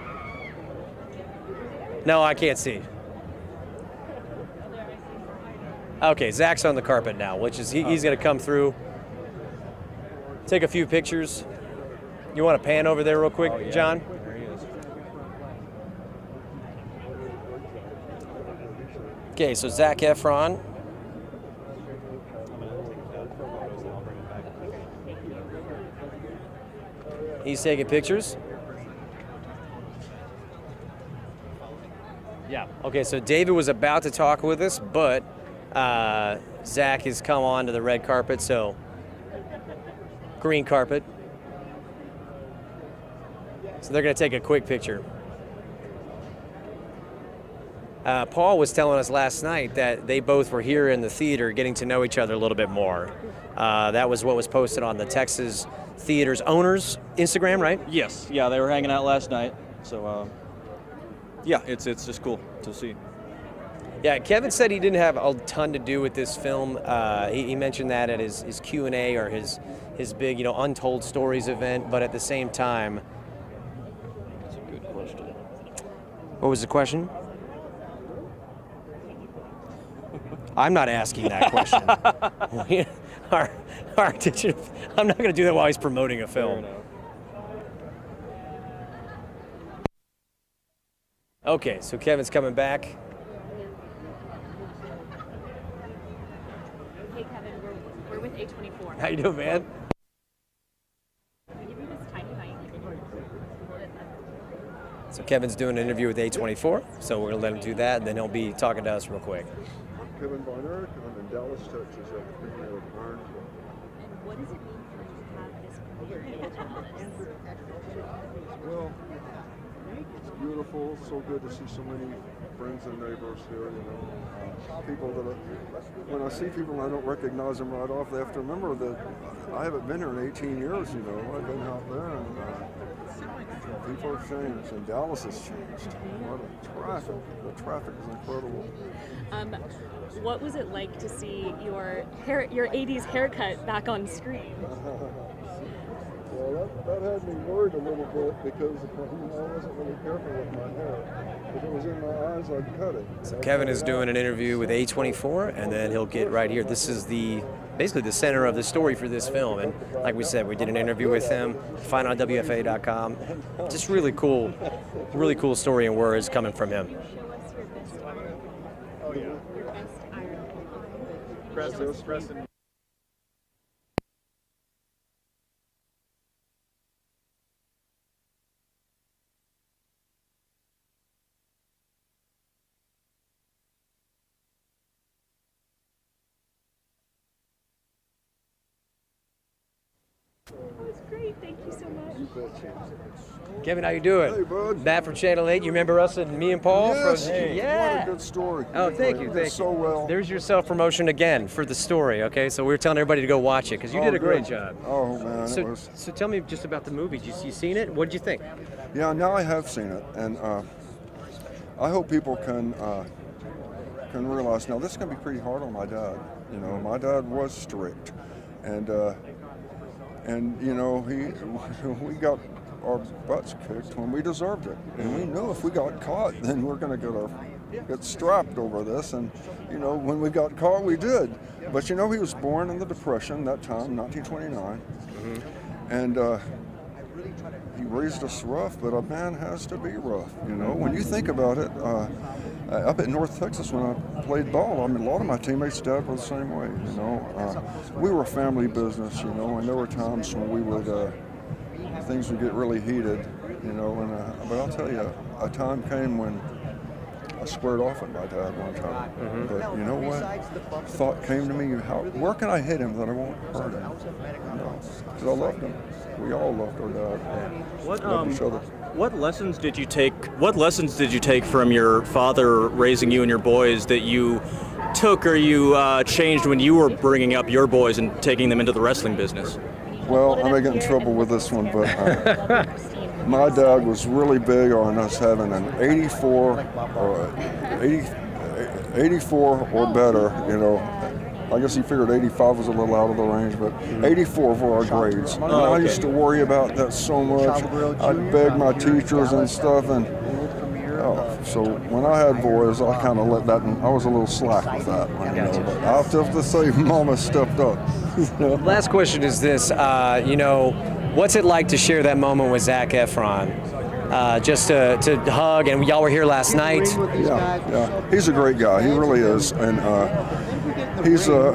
No, I can't see. Okay, Zac's on the carpet now, which is he's going to come through, take a few pictures. You want to pan over there real quick, John? There he is. Okay, so Zac Efron. He's taking pictures. Yeah. Okay, so David was about to talk with us, but Zac has come on to the red carpet, so green carpet. So they're going to take a quick picture. Paul was telling us last night that they both were here in the theater getting to know each other a little bit more. That was what was posted on the Texas Theater's owners' Instagram, right? Yes, yeah, they were hanging out last night. So, yeah, it's just cool to see. Yeah, Kevin said he didn't have a ton to do with this film. He mentioned that at his Q&A or his big, Untold Stories event, but at the same time... That's a good question. What was the question? I'm not asking that question. Our attention, I'm not going to do that while he's promoting a film. Okay, so Kevin's coming back. Hey Kevin, we're with A24. How you doing, man? Can we give you this tiny mic? So Kevin's doing an interview with A24, so we're going to let him do that, and then he'll be talking to us real quick. Kevin von Erich. I'm in Dallas, Texas at the premiere of Iron. And what does it mean for you to have this premiere in Dallas? Well, it's beautiful. So good to see so many friends and neighbors here. People that when I see people and I don't recognize them right off, they have to remember that I haven't been here in 18 years. I've been out there, and people have changed, and Dallas has changed. What a traffic! The traffic is incredible. What was it like to see your 80s haircut back on screen? Well, that had me worried a little bit because I wasn't really careful with my hair. If it was in my eyes, I'd cut it. So Kevin is doing an interview with A24, and then he'll get right here. This is basically the center of the story for this film, and like we said, we did an interview with him. Find it on WFA.com. Just really cool story and words coming from him. Preston. That's great. Thank you so much. Kevin, how you doing? Hey, bud. Matt from Channel 8. You remember us and me and Paul? Yes. Yeah. What a good story. Oh, thank you. You did so well. There's your self-promotion again for the story, okay? So we were telling everybody to go watch it because you did a great good. job. Oh, man. So tell me just about the movie. You seen it? What did you think? Yeah, now I have seen it, and I hope people can realize. Now, this is going to be pretty hard on my dad. My dad was strict, and we got our butts kicked when we deserved it, and we knew if we got caught, then we're going to get strapped over this. And when we got caught, we did. But he was born in the Depression that time, 1929, and he raised us rough. But a man has to be rough, When you think about it, up at North Texas when I played ball, a lot of my teammates' dad were the same way. We were a family business, and there were times when we would. Things would get really heated, but I'll tell you, a time came when I squared off at my dad one time. But you know what? Thought came to me, where can I hit him that I won't hurt him? Because I loved him. We all loved our dad. Loved each other. What lessons did you take from your father raising you and your boys that you took or you changed when you were bringing up your boys and taking them into the wrestling business? Well, I may get in trouble with this one, but my dad was really big on us having an 84 or better, I guess he figured 85 was a little out of the range, but 84 for our grades. And I used to worry about that so much. I'd beg my teachers and stuff, and so when I had boys, I kind of let that, I was a little slack with that one, you know, but I'll have to say Mama stepped up. Last question is this, you know, what's it like to share that moment with Zac Efron? Just to hug, and y'all were here last night. Yeah, he's a great guy. He really is, and he's a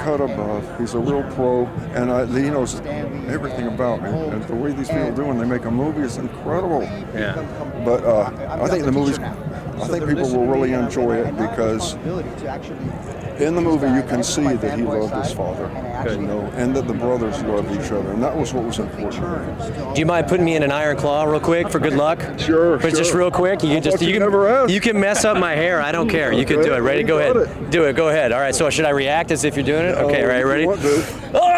cut above. He's a real pro, and he knows everything about me. And the way these people do when they make a movie is incredible. Yeah. But I think people will really enjoy it because in the movie you can see that he loved his father, you know, and that the brothers loved each other, and that was what was important. Do you mind putting me in an iron claw real quick for good luck? Sure. But just real quick, you can mess up my hair. I don't care. You can do it. Ready? Go ahead. Do it. Go ahead. All right. So should I react as if you're doing it? Okay. All right. Ready? Oh!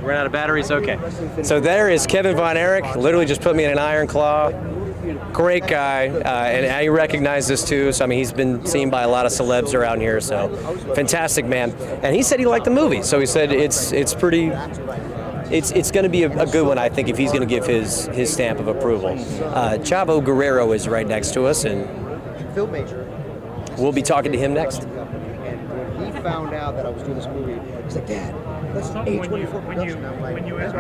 Ran out of batteries? Okay. So there is Kevin Von Erich, literally just put me in an iron claw. Great guy, and I recognize this too. So I mean, he's been seen by a lot of celebs around here. So fantastic man. And he said he liked the movie. So he said it's going to be a good one, I think, if he's going to give his stamp of approval. Chavo Guerrero is right next to us, and Filmmaker. We'll be talking to him next. And when he found out that I was doing this movie, he's like, Dad, that's A24 production. I'm like, when you cut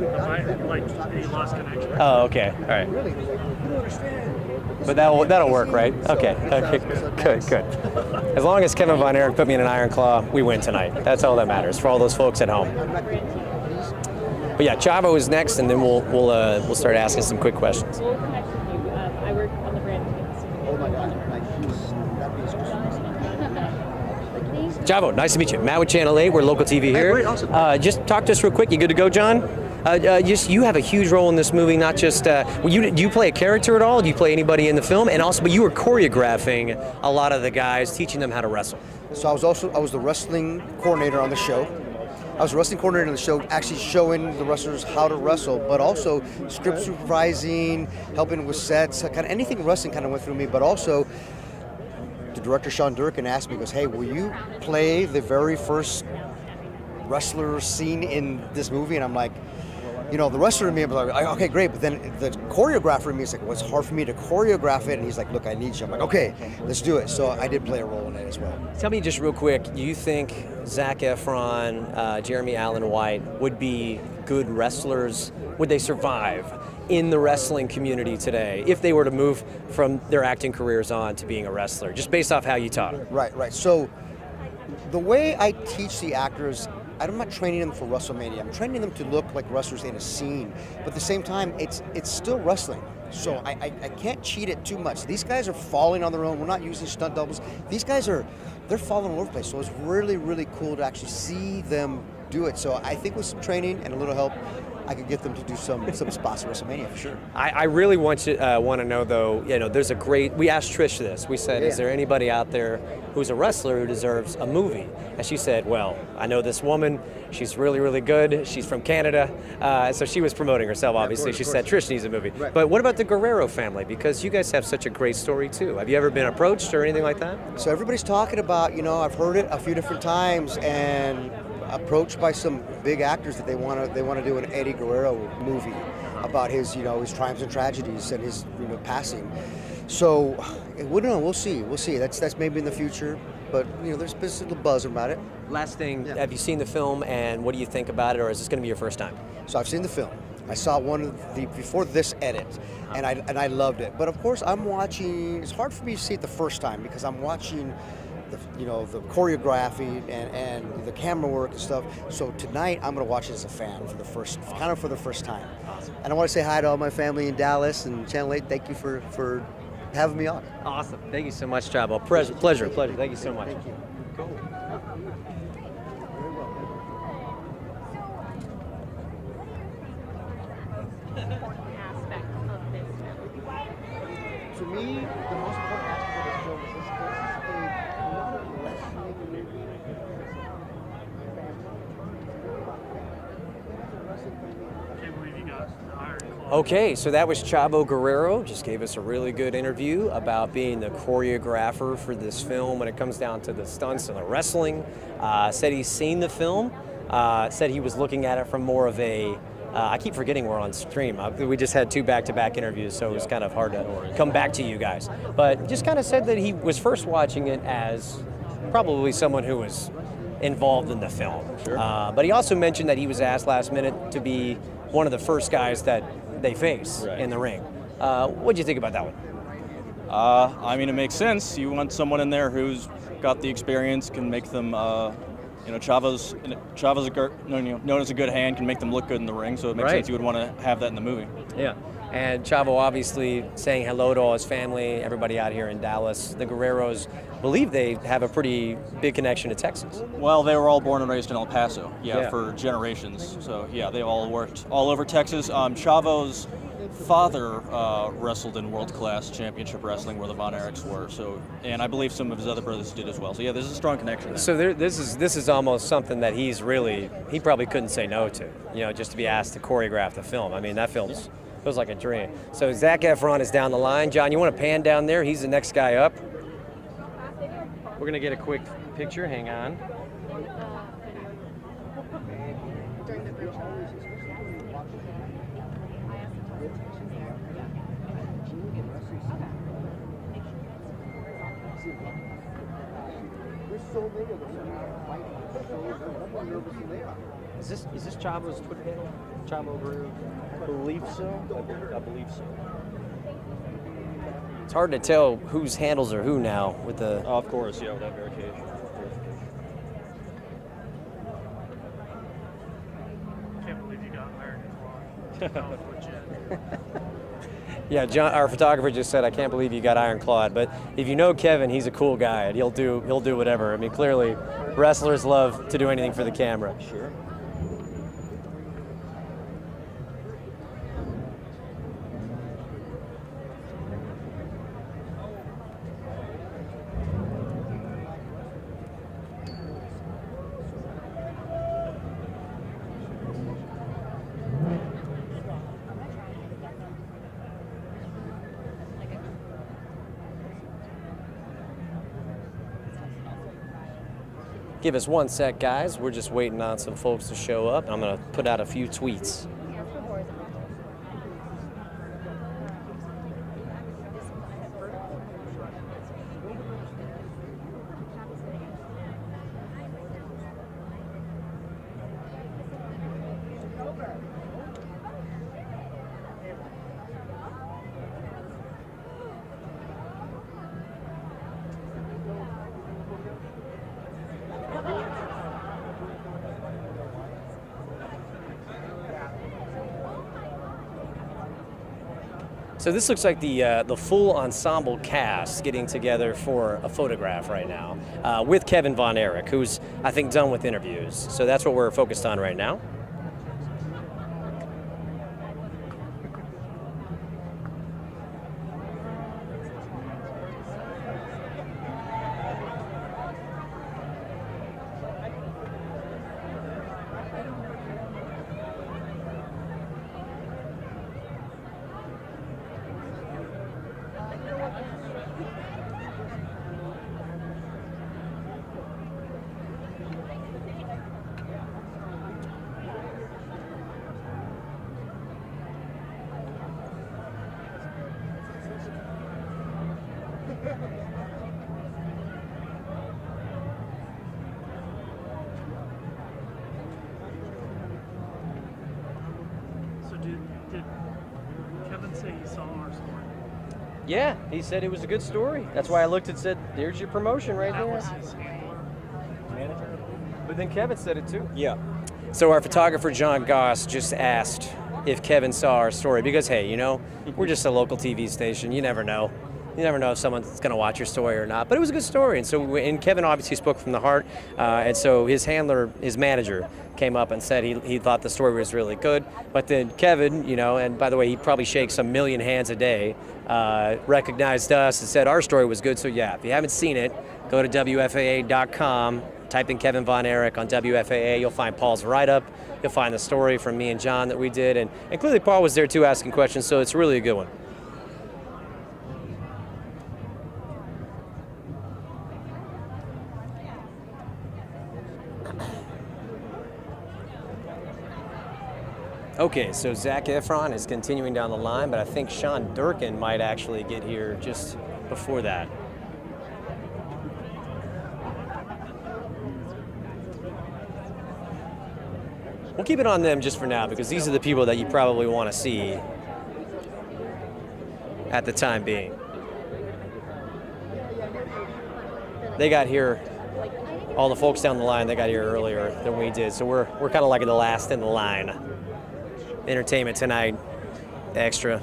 the like he lost connection. Oh, okay. All right. Really? He's like, you don't understand. But that'll work, right? Okay. Good. As long as Kevin Von Erich put me in an iron claw, we win tonight. That's all that matters for all those folks at home. But yeah, Chavo is next, and then we'll start asking some quick questions. We'll connect with you. I work on the brand. Oh my God. Chavo, nice to meet you. Matt with Channel 8. We're local TV here. Hey, great, awesome. Just talk to us real quick. You good to go, John? You have a huge role in this movie. Not just do you play a character at all? Do you play anybody in the film? And also, but you were choreographing a lot of the guys, teaching them how to wrestle. So I was the wrestling coordinator on the show. I was a wrestling coordinator on the show, actually showing the wrestlers how to wrestle, but also script supervising, helping with sets, kind of anything wrestling kind of went through me. But also, the director Sean Durkin asked me, he goes, "Hey, will you play the very first wrestler scene in this movie?" And I'm like, you know, the wrestler in me, I'm like, okay, great. But then the choreographer in me is like, well, it's hard for me to choreograph it. And he's like, look, I need you. I'm like, okay, let's do it. So I did play a role in it as well. Tell me just real quick, do you think Zac Efron, Jeremy Allen White would be good wrestlers? Would they survive in the wrestling community today if they were to move from their acting careers on to being a wrestler, just based off how you taught? Right. So the way I teach the actors, I'm not training them for WrestleMania. I'm training them to look like wrestlers in a scene. But at the same time, it's still wrestling. So I can't cheat it too much. These guys are falling on their own. We're not using stunt doubles. These guys they're falling all over the place. So it's really, really cool to actually see them do it. So I think with some training and a little help, I could get them to do some spots at WrestleMania for sure. I really want to know though, you know, there's we asked Trish this. We said, is there anybody out there who's a wrestler who deserves a movie? And she said, well, I know this woman. She's really, really good. She's from Canada. So she was promoting herself, obviously. She said Trish needs a movie. Right. But what about the Guerrero family? Because you guys have such a great story too. Have you ever been approached or anything like that? So everybody's talking about, you know, I've heard it a few different times, and approached by some big actors that they want to do an Eddie Guerrero movie about his, you know, his triumphs and tragedies and his, you know, passing. So we'll see. That's maybe in the future, but you know, there's a little buzz about it. Last thing, have you seen the film, and what do you think about it, or is this going to be your first time? So I've seen the film. I saw before this edit, and I loved it. But of course, I'm watching. It's hard for me to see it the first time because I'm watching the choreography and the camera work and stuff. So tonight I'm going to watch it as a fan for the first time. Awesome. And I want to say hi to all my family in Dallas and Channel 8. Thank you for having me on. Awesome. Thank you so much, Chavo. Pleasure. Thank you so much. Thank you. Cool. Aspect of this film. To me, the most important aspect of this film is not a wrestling movie. I can't believe you got Okay, so that was Chavo Guerrero. Just gave us a really good interview about being the choreographer for this film when it comes down to the stunts and the wrestling. Said he's seen the film. Said he was looking at it from more of a, I keep forgetting we're on stream. We just had 2 back-to-back interviews, so it was kind of hard to come back to you guys. But just kind of said that he was first watching it as probably someone who was involved in the film. Sure. But he also mentioned that he was asked last minute to be one of the first guys that they face in the ring. What do you think about that one? I mean, it makes sense. You want someone in there who's got the experience, can make them, Chavo's known as a good hand, can make them look good in the ring, so it makes sense you would want to have that in the movie. Yeah, and Chavo obviously saying hello to all his family, everybody out here in Dallas. The Guerreros believe they have a pretty big connection to Texas. Well, they were all born and raised in El Paso, for generations. So yeah, they all worked all over Texas. Chavo's father wrestled in world-class championship wrestling where the Von Erichs were. So, and I believe some of his other brothers did as well. So yeah, there's a strong connection there. So this is almost something that he probably couldn't say no to. Just to be asked to choreograph the film. I mean, that feels like a dream. So Zac Efron is down the line. John, you want to pan down there? He's the next guy up. We're gonna get a quick picture. Hang on. Is this Chavo's Twitter handle? Chavo Guerrero? I believe so. I believe so. It's hard to tell whose handles are who now with the. Oh, of course, yeah, with that verification. Can't believe you got Iron Claw. Yeah, John, our photographer just said, "I can't believe you got Iron Clawed." But if you know Kevin, he's a cool guy, and he'll do whatever. I mean, clearly, wrestlers love to do anything for the camera. Sure. Give us 1 sec, guys. We're just waiting on some folks to show up. I'm going to put out a few tweets. So this looks like the full ensemble cast getting together for a photograph right now with Kevin Von Erich, who's, I think, done with interviews. So that's what we're focused on right now. So did Kevin say he saw our story? Yeah, he said it was a good story. That's why I looked and said, "There's your promotion right That there." was his handler. Manager? But then Kevin said it too. Yeah. So our photographer John Goss just asked if Kevin saw our story because, hey, we're just a local TV station. You never know. You never know if someone's going to watch your story or not. But it was a good story, and Kevin obviously spoke from the heart, and so his handler, his manager, came up and said he thought the story was really good. But then Kevin, you know, and by the way, he probably shakes a million hands a day, recognized us and said our story was good. So yeah, if you haven't seen it, go to WFAA.com, type in Kevin Von Erich on WFAA. You'll find Paul's write-up. You'll find the story from me and John that we did. And clearly Paul was there too asking questions, so it's really a good one. Okay, so Zac Efron is continuing down the line, but I think Sean Durkin might actually get here just before that. We'll keep it on them just for now because these are the people that you probably want to see at the time being. They got here, all the folks down the line, they got here earlier than we did, so we're kind of like the last in the line. Entertainment Tonight, extra.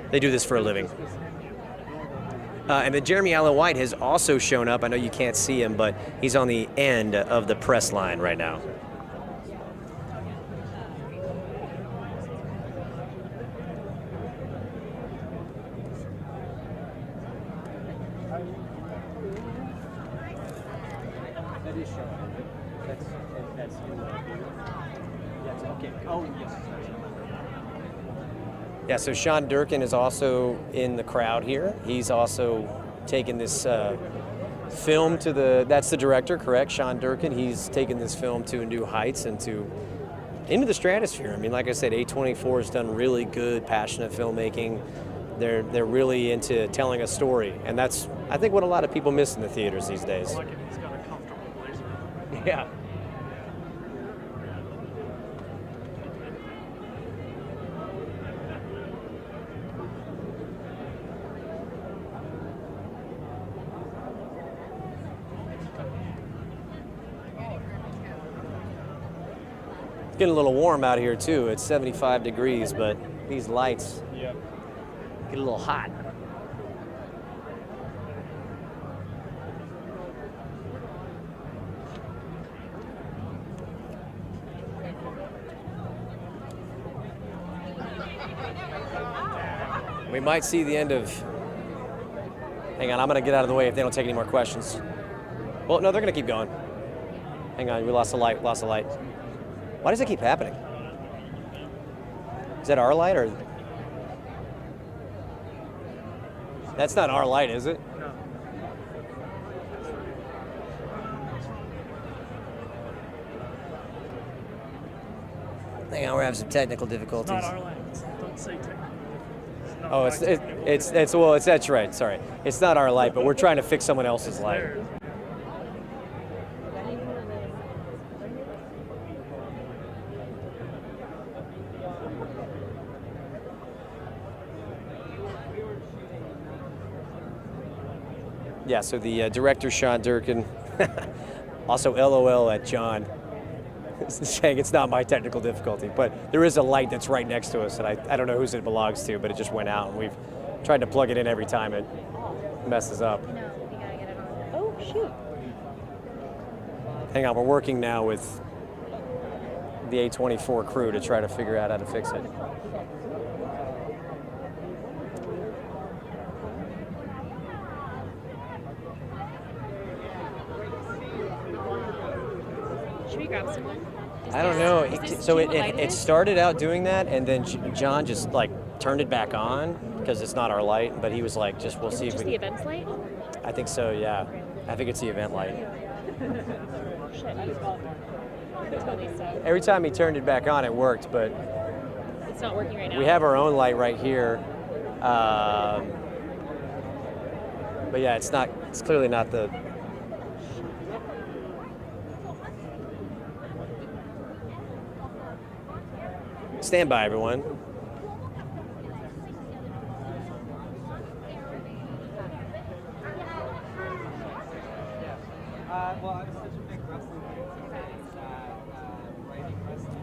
They do this for a living. And then Jeremy Allen White has also shown up. I know you can't see him, but he's on the end of the press line right now. That is Sean. That's okay. Oh, yes. Yeah, so Sean Durkin is also in the crowd here. He's also taken this film to that's the director, correct? Sean Durkin. He's taken this film to new heights and into the stratosphere. I mean, like I said, A24 has done really good, passionate filmmaking. They're really into telling a story, and that's, I think, what a lot of people miss in the theaters these days. I like it. He's got a comfortable blazer. Yeah. It's getting a little warm out here too. It's 75 degrees, but these lights get a little hot. We might see the end of... Hang on, I'm going to get out of the way if they don't take any more questions. Well, no, they're going to keep going. Hang on, we lost the light, Why does it keep happening? Is that our light or... That's not our light, is it? No. Hang on, we're having some technical difficulties. It's not our light. Don't say technical. Oh, that's right. Sorry, it's not our light, but we're trying to fix someone else's light. Yeah. So the director Sean Durkin, also LOL at John, saying it's not my technical difficulty, but there is a light that's right next to us, and I don't know whose it belongs to, but it just went out, and we've tried to plug it in every time it messes up. No, we gotta get it on. Oh, shoot. Hang on, we're working now with the A24 crew to try to figure out how to fix it. Should we grab someone? I don't know. It started out doing that, and then John just like turned it back on because it's not our light. But he was like, we'll see if we. Just the events light? I think so. Yeah, I think it's the event light. Shit, totally so. Every time he turned it back on, it worked, but It's not working right now. we have our own light right here. But yeah, it's not. It's clearly not the. Stand by, everyone. Well, I was such a big wrestling fan writing wrestling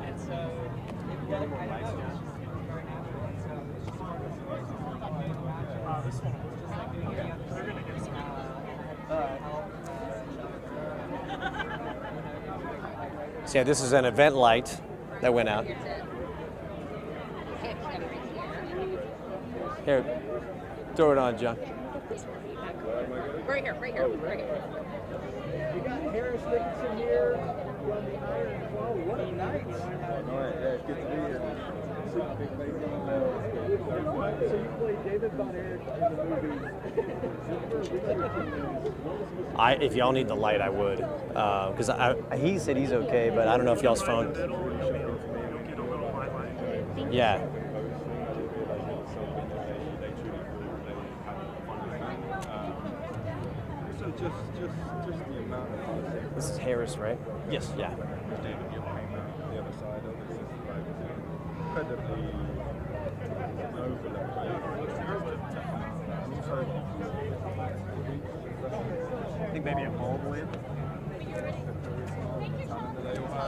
and so it was very natural, and so it's just sort of This one was just like doing it. They're gonna get some. So yeah, this is an event light that went out. Here, throw it on, John. Right here, right here, right here. You got Harris Dickinson here from the Iron Claw. What a night! All right, yeah, it's good to be here. So you played David Von Erich in the movie. If y'all need the light, I would, because he said he's okay, but I don't know if y'all's phone. Yeah. So just the amount of This is Harris, right? Yes. Yeah. David came out the other side of it. It's incredibly I think maybe a mold win.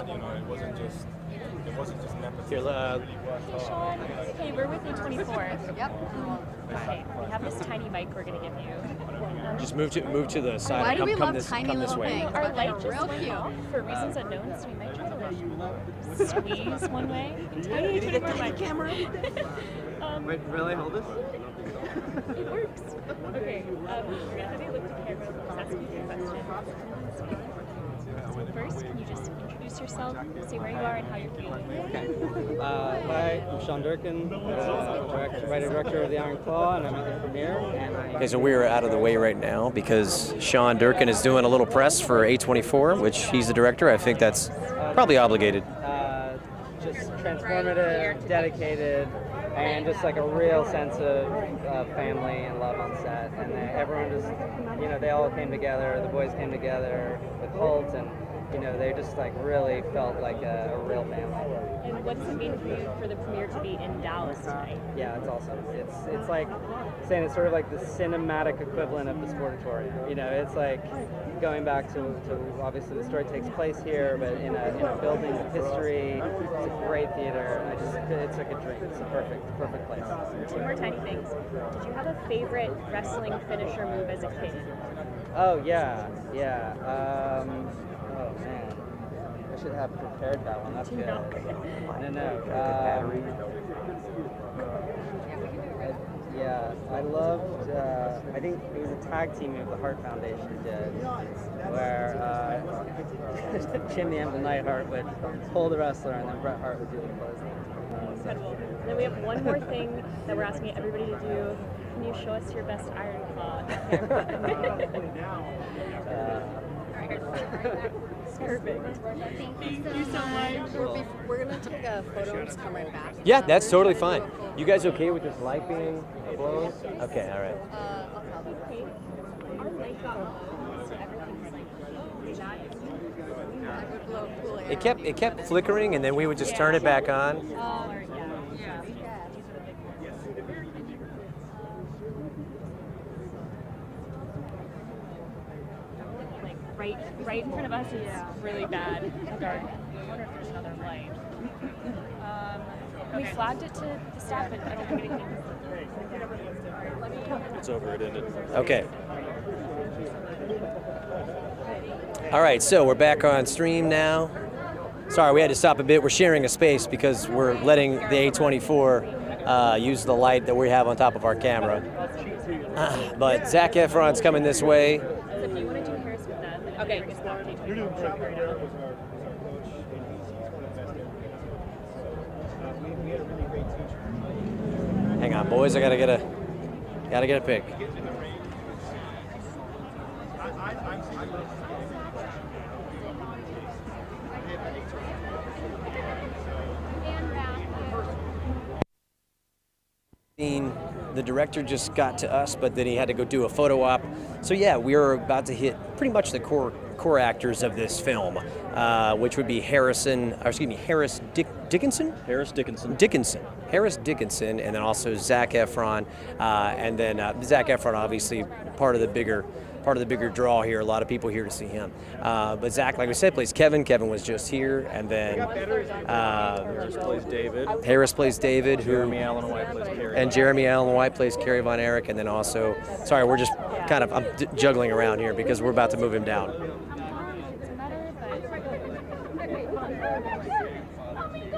You know, it wasn't just nepotism. Here, Sean, hey, we're with A24. Yep. Okay, we have this tiny mic we're gonna give you. just move to the side. Why do we love this, tiny come this little way. things? Our light just Real went cute. off for reasons unknown, so we might try to squeeze one way. Tiny 24 mic camera. Wait, really? Hold this? It works. Okay, we're gonna have you look at the camera and ask you some questions. So first, can you just introduce yourself, say where you are and how you're feeling? Okay. Hi, I'm Sean Durkin, writer-director of The Iron Claw, and I'm at the premiere. Okay, so we're out of the way right now because Sean Durkin is doing a little press for A24, which he's the director. I think that's probably obligated. Just transformative, dedicated, and just like a real sense of family and love on set. And everyone just, you know, they all came together. The boys came together with Holt, and you know, they just like really felt like a real family. And what does it mean for you for the premiere to be in Dallas tonight? Yeah, it's awesome. It's like saying it's sort of like the cinematic equivalent of the Sportatorium. You know, it's like going back to obviously the story takes place here, but in a building with history. It's a great theater. It's like a dream. It's a perfect place. Two more tiny things. Did you have a favorite wrestling finisher move as a kid? Oh yeah. Oh man, I should have prepared that one. That's good. Yeah, I loved. I think it was a tag team move the Hart Foundation did, where Jim the Emblem Neidhart would pull the wrestler, and then Bret Hart would do the clothesline. Incredible. And then we have one more thing that we're asking everybody to do. Can you show us your best Iron Claw? Perfect. Thank you so much. We're going to take a photo and just come right back. Yeah, that's totally fine. You guys okay with this light being blown? Okay, all right. It kept flickering, and then we would just turn it back on. Right in front of us is really bad, dark. I wonder if there's another light. We flagged it to the staff, but I don't think anything. It's over. It ended. Okay. All right, so we're back on stream now. Sorry, we had to stop a bit. We're sharing a space because we're letting the A24 use the light that we have on top of our camera. But Zac Efron's coming this way. If you want to do Harris with them, okay. Hang on, boys. I gotta get a pic. The director just got to us, but then he had to go do a photo op. So yeah, we are about to hit pretty much the core actors of this film, which would be Harris Dickinson? Harris Dickinson. Harris Dickinson, and then also Zac Efron, and then Zac Efron, obviously part of the bigger draw here. A lot of people here to see him. But Zac, like we said, plays Kevin. Kevin was just here, and then Harris plays David. Harris plays David. Jeremy Allen White plays Carrie. And Jeremy Allen White plays Carrie Von Erich, and then also, sorry, we're just I'm juggling around here because we're about to move him down.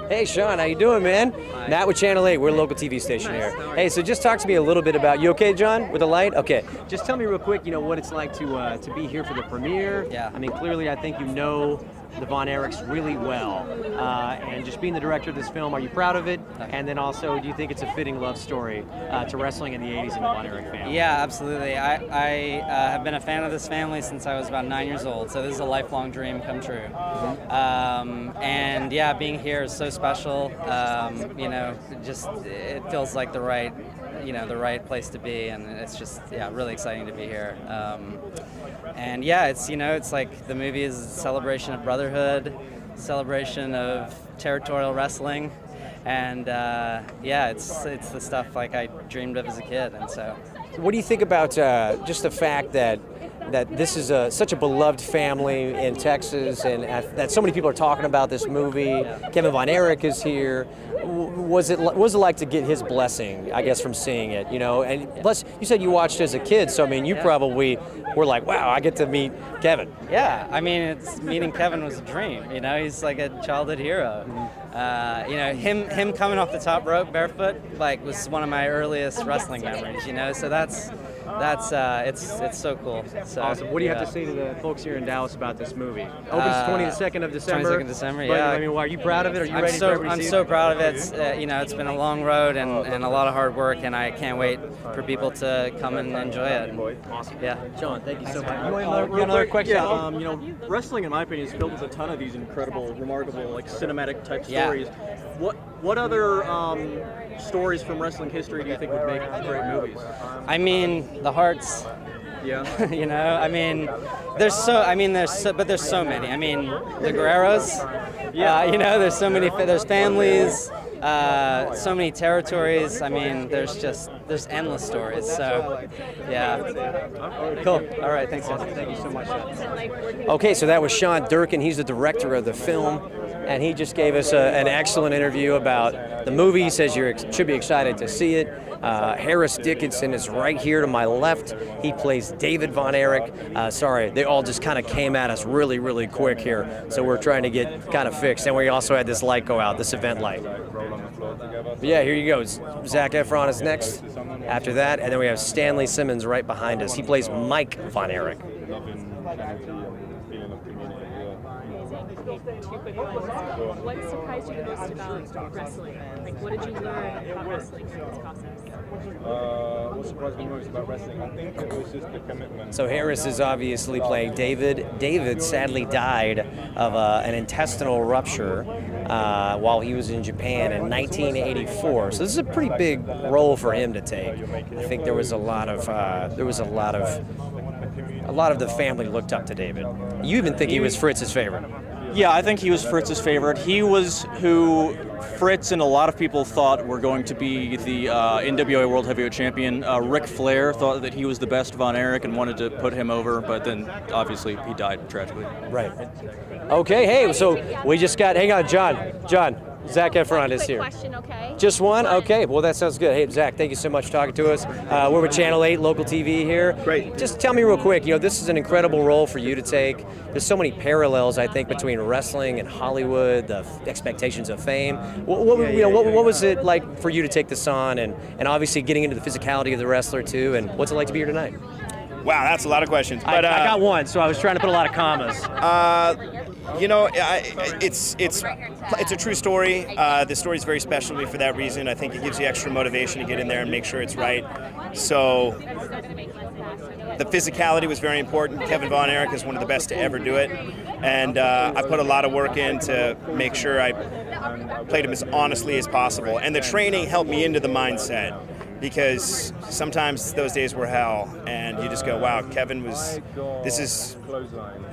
Hey, Sean, how you doing, man? Hi. Matt with Channel 8. We're a local TV station Nice. here. How are Hey, you? so just talk to me a little bit about, you okay, John, with the light? Okay. Just tell me real quick, what it's like to be here for the premiere. Yeah. I mean, clearly, I think you know the Von Erichs really well. And just being the director of this film, are you proud of it? And then also, do you think it's a fitting love story to wrestling in the 80s and the Von Erich family? Yeah, absolutely. I have been a fan of this family since I was about 9 years old, so this is a lifelong dream come true. And yeah, being here is so special. It feels like the right place to be, and it's just really exciting to be here. And yeah, it's like the movie is a celebration of brotherhood, celebration of territorial wrestling, and it's the stuff like I dreamed of as a kid, and so. What do you think about just the fact that this is such a beloved family in Texas, and that so many people are talking about this movie? Yeah. Kevin Von Erich is here. What was it like to get his blessing, I guess, from seeing it? And plus, you said you watched as a kid, so I mean, you probably were like, "Wow, I get to meet Kevin." Yeah, I mean, meeting Kevin was a dream. He's like a childhood hero. Him coming off the top rope barefoot was one of my earliest wrestling memories. So that's it's so cool. So, awesome. What do you have to say to the folks here in Dallas about this movie? Opens 22nd of December. 22nd of December, but, yeah. I mean, are you proud of it? Are you ready for everybody I'm to see so it? proud of it. It's been a long road and a lot of hard work, and I can't wait for people to come and enjoy it. Awesome. Yeah. Sean, thank you so much. You want another question? Yeah, wrestling, in my opinion, is filled with a ton of these incredible, remarkable, cinematic type stories. What other stories from wrestling history do you think would make great movies? I mean, the Hearts. Yeah. There's so many. I mean, the Guerreros. Yeah. There's so many. There's families. So many territories. I mean, there's endless stories. So, yeah. Cool. All right. Thanks, guys. Thank you so much. Okay, so that was Sean Durkin. He's the director of the film, and he just gave us an excellent interview about the movie. He says you should be excited to see it. Harris Dickinson is right here to my left. He plays David Von Erich. Sorry, they all just kind of came at us really, really quick here, so we're trying to get kind of fixed. And we also had this light go out, this event light. But yeah, here you go. Zac Efron is next after that, and then we have Stanley Simmons right behind us. He plays Mike Von Erich. What surprised you the most about wrestling? What did you learn about wrestling through this process? What surprised me most about wrestling? I think it was just the commitment. So Harris is obviously playing David. David sadly died of an intestinal rupture while he was in Japan in 1984. So this is a pretty big role for him to take. I think there was a lot of the family looked up to David. You even think he was Fritz's favorite? Yeah, I think he was Fritz's favorite. He was who Fritz and a lot of people thought were going to be the NWA World Heavyweight Champion. Ric Flair thought that he was the best Von Erich and wanted to put him over, but then obviously he died tragically. Right. Okay, hey, so we just got, hang on, John, Zac Efron is here. Question, okay? Just one? Okay, well that sounds good. Hey, Zac, thank you so much for talking to us. We're with Channel 8, local TV here. Great. Just tell me real quick, this is an incredible role for you to take. There's so many parallels, I think, between wrestling and Hollywood, the expectations of fame. What was it like for you to take this on, and obviously getting into the physicality of the wrestler too, and what's it like to be here tonight? Wow, that's a lot of questions. But I got one, so I was trying to put a lot of commas. It's a true story. The story is very special to me for that reason. I think it gives you extra motivation to get in there and make sure it's right. So the physicality was very important. Kevin Von Erich is one of the best to ever do it. And I put a lot of work in to make sure I played him as honestly as possible. And the training helped me into the mindset, because sometimes those days were hell, and you just go, wow, this is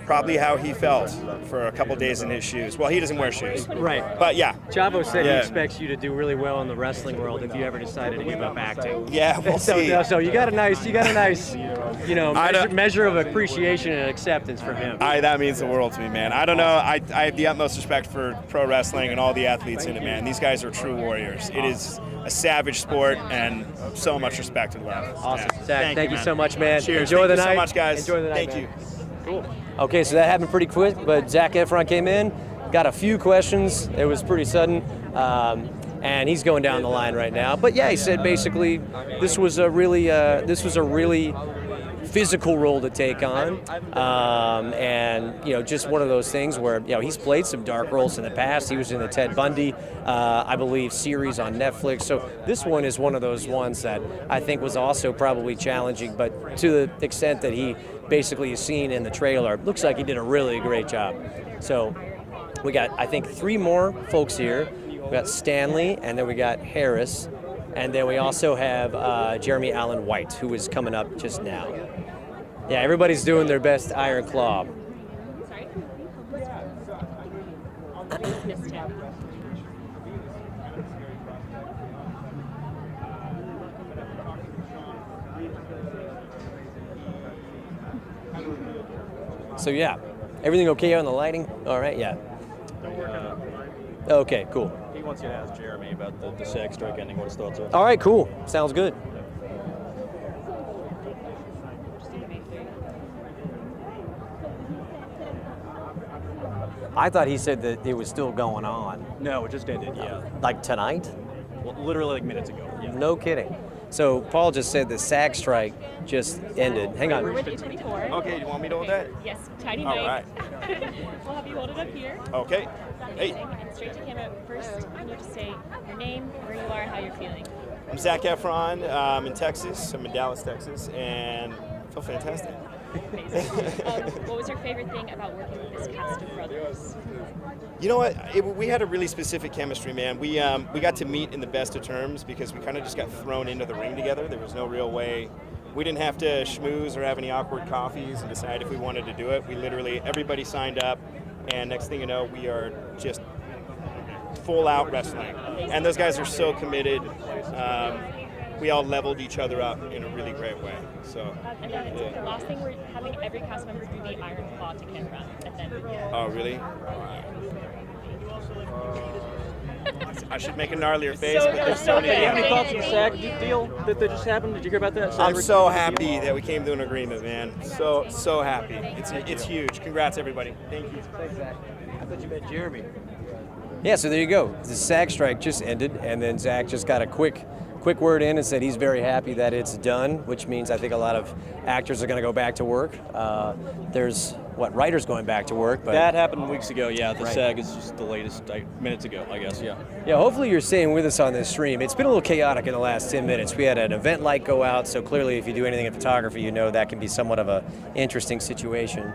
probably how he felt for a couple days in his shoes. Well, he doesn't wear shoes. Right. But yeah. Chavo said he expects you to do really well in the wrestling world if you ever decided to give up acting. Yeah, we'll see. So you got a nice, measure of appreciation and acceptance from him. That means the world to me, man. I don't know. I have the utmost respect for pro wrestling and all the athletes in it, man. These guys are true warriors. It is a savage sport, and so much respect and love. Awesome. Yeah. Zac, thank you so much, man. Cheers. Enjoy the night. Thank you so much, guys. Enjoy the night. Thank you. Cool. Okay, so that happened pretty quick, but Zac Efron came in, got a few questions. It was pretty sudden. And he's going down the line right now. But yeah, he said basically this was a really physical role to take on, and just one of those things where he's played some dark roles in the past. He was in the Ted Bundy, I believe, series on Netflix. So this one is one of those ones that I think was also probably challenging, but to the extent that he basically is seen in the trailer, looks like he did a really great job. So we got, I think, 3 more folks here. We got Stanley, and then we got Harris, and then we also have Jeremy Allen White, who is coming up just now. Yeah, everybody's doing their best Iron Claw. Sorry? So yeah, everything okay on the lighting? All right, yeah. Okay, cool. He wants you to ask Jeremy about the SAG strike ending, what his thoughts are. All right, cool. Sounds good. I thought he said that it was still going on. No, it just ended, yeah. Like tonight? Well, literally like minutes ago, yeah. No kidding. So Paul just said the SAG strike just ended. Hang on. We're with A24. Okay, you want me to hold that? Yes, tiny mic. All right. We'll have you hold it up here. Okay. Hey. And straight to camera. First, can you just say your name, where you are, how you're feeling? I'm Zac Efron. I'm in Texas. I'm in Dallas, Texas, and I feel fantastic. What was your favorite thing about working with this cast of brothers? You know what? We had a really specific chemistry, man. We got to meet in the best of terms because we kind of just got thrown into the ring together. There was no real way. We didn't have to schmooze or have any awkward coffees and decide if we wanted to do it. We literally, everybody signed up, and next thing you know, we are just full out wrestling. And those guys are so committed. We all leveled each other up in a really great way. So. And then the last thing, we're having every cast member do the Iron Claw to camera, and then. Oh, really? I should make a gnarlier face, but there's so many. Do you have any thoughts on the SAG deal that just happened? Did you hear about that? I'm so happy that we came to an agreement, man. So happy. It's huge. Congrats, everybody. Thank you. Thanks, Zach. I thought you meant Jeremy. Yeah, so there you go. The SAG strike just ended, and then Zach just got a quick word in and said he's very happy that it's done, which means I think a lot of actors are going to go back to work. There's writers going back to work, but that happened weeks ago. Yeah, the right. SAG is just the latest, minutes ago, I guess. Yeah. Yeah. Hopefully you're staying with us on this stream. It's been a little chaotic in the last 10 minutes. We had an event light go out, so clearly if you do anything in photography, you know that can be somewhat of a interesting situation.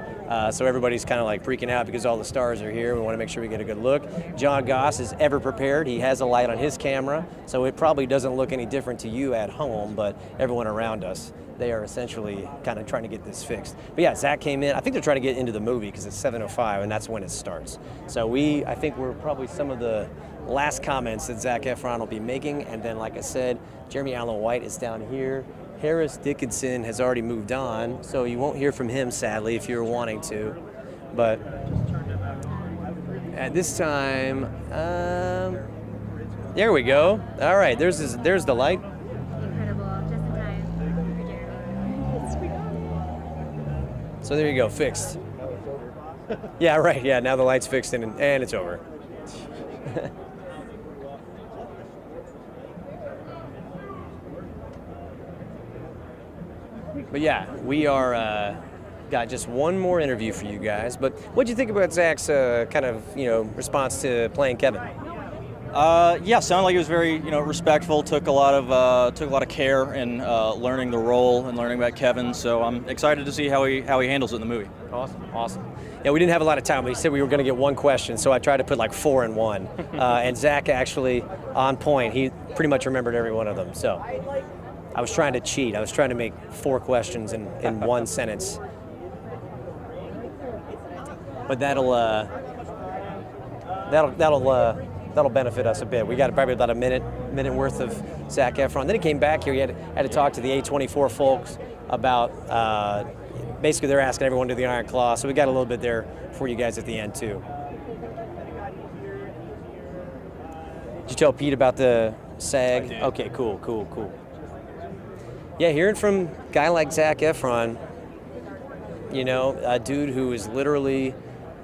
So everybody's kind of like freaking out because all the stars are here. We want to make sure we get a good look. John Goss is ever prepared. He has a light on his camera, so it probably doesn't look any different to you at home, but everyone around us, they are essentially kind of trying to get this fixed. But yeah, Zach came in. I think they're trying to get into the movie because it's 7:05 and that's when it starts. So I think we're probably some of the last comments that Zac Efron will be making. And then, like I said, Jeremy Allen White is down here. Harris Dickinson has already moved on, so you won't hear from him, sadly, if you're wanting to. But at this time, there we go. All right, there's the light. So there you go, fixed. Yeah, right, yeah, now the light's fixed and it's over. But yeah, we are got just one more interview for you guys. But what'd you think about Zach's kind of response to playing Kevin? Yeah, sounded like he was very respectful. Took a lot of care in learning the role and learning about Kevin. So I'm excited to see how he handles it in the movie. Awesome. Yeah, we didn't have a lot of time, but he said we were going to get one question, so I tried to put like 4 in one. And Zach actually, on point, he pretty much remembered every one of them. So I was trying to cheat. I was trying to make 4 questions in one sentence. But that'll benefit us a bit. We got probably about a minute worth of Zac Efron. Then he came back here. He had to talk to the A24 folks about, basically they're asking everyone to do the Iron Claw, so we got a little bit there for you guys at the end too. Did you tell Pete about the SAG? I did. Okay, cool. Yeah, hearing from a guy like Zac Efron, a dude who is literally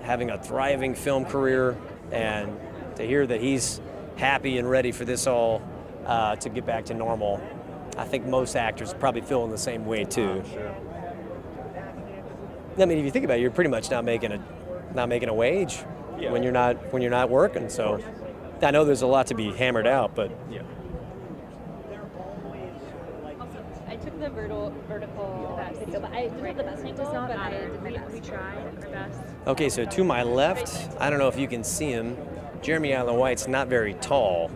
having a thriving film career, and to hear that he's happy and ready for this all to get back to normal. I think most actors probably feel in the same way too. Sure. I mean, if you think about it, you're pretty much not making a wage when you're not working. So I know there's a lot to be hammered out, but yeah. I took the vertical video, but I didn't have the best angle, but I did my best. We tried our best. Okay, so to my left, I don't know if you can see him. Jeremy Allen White's not very tall.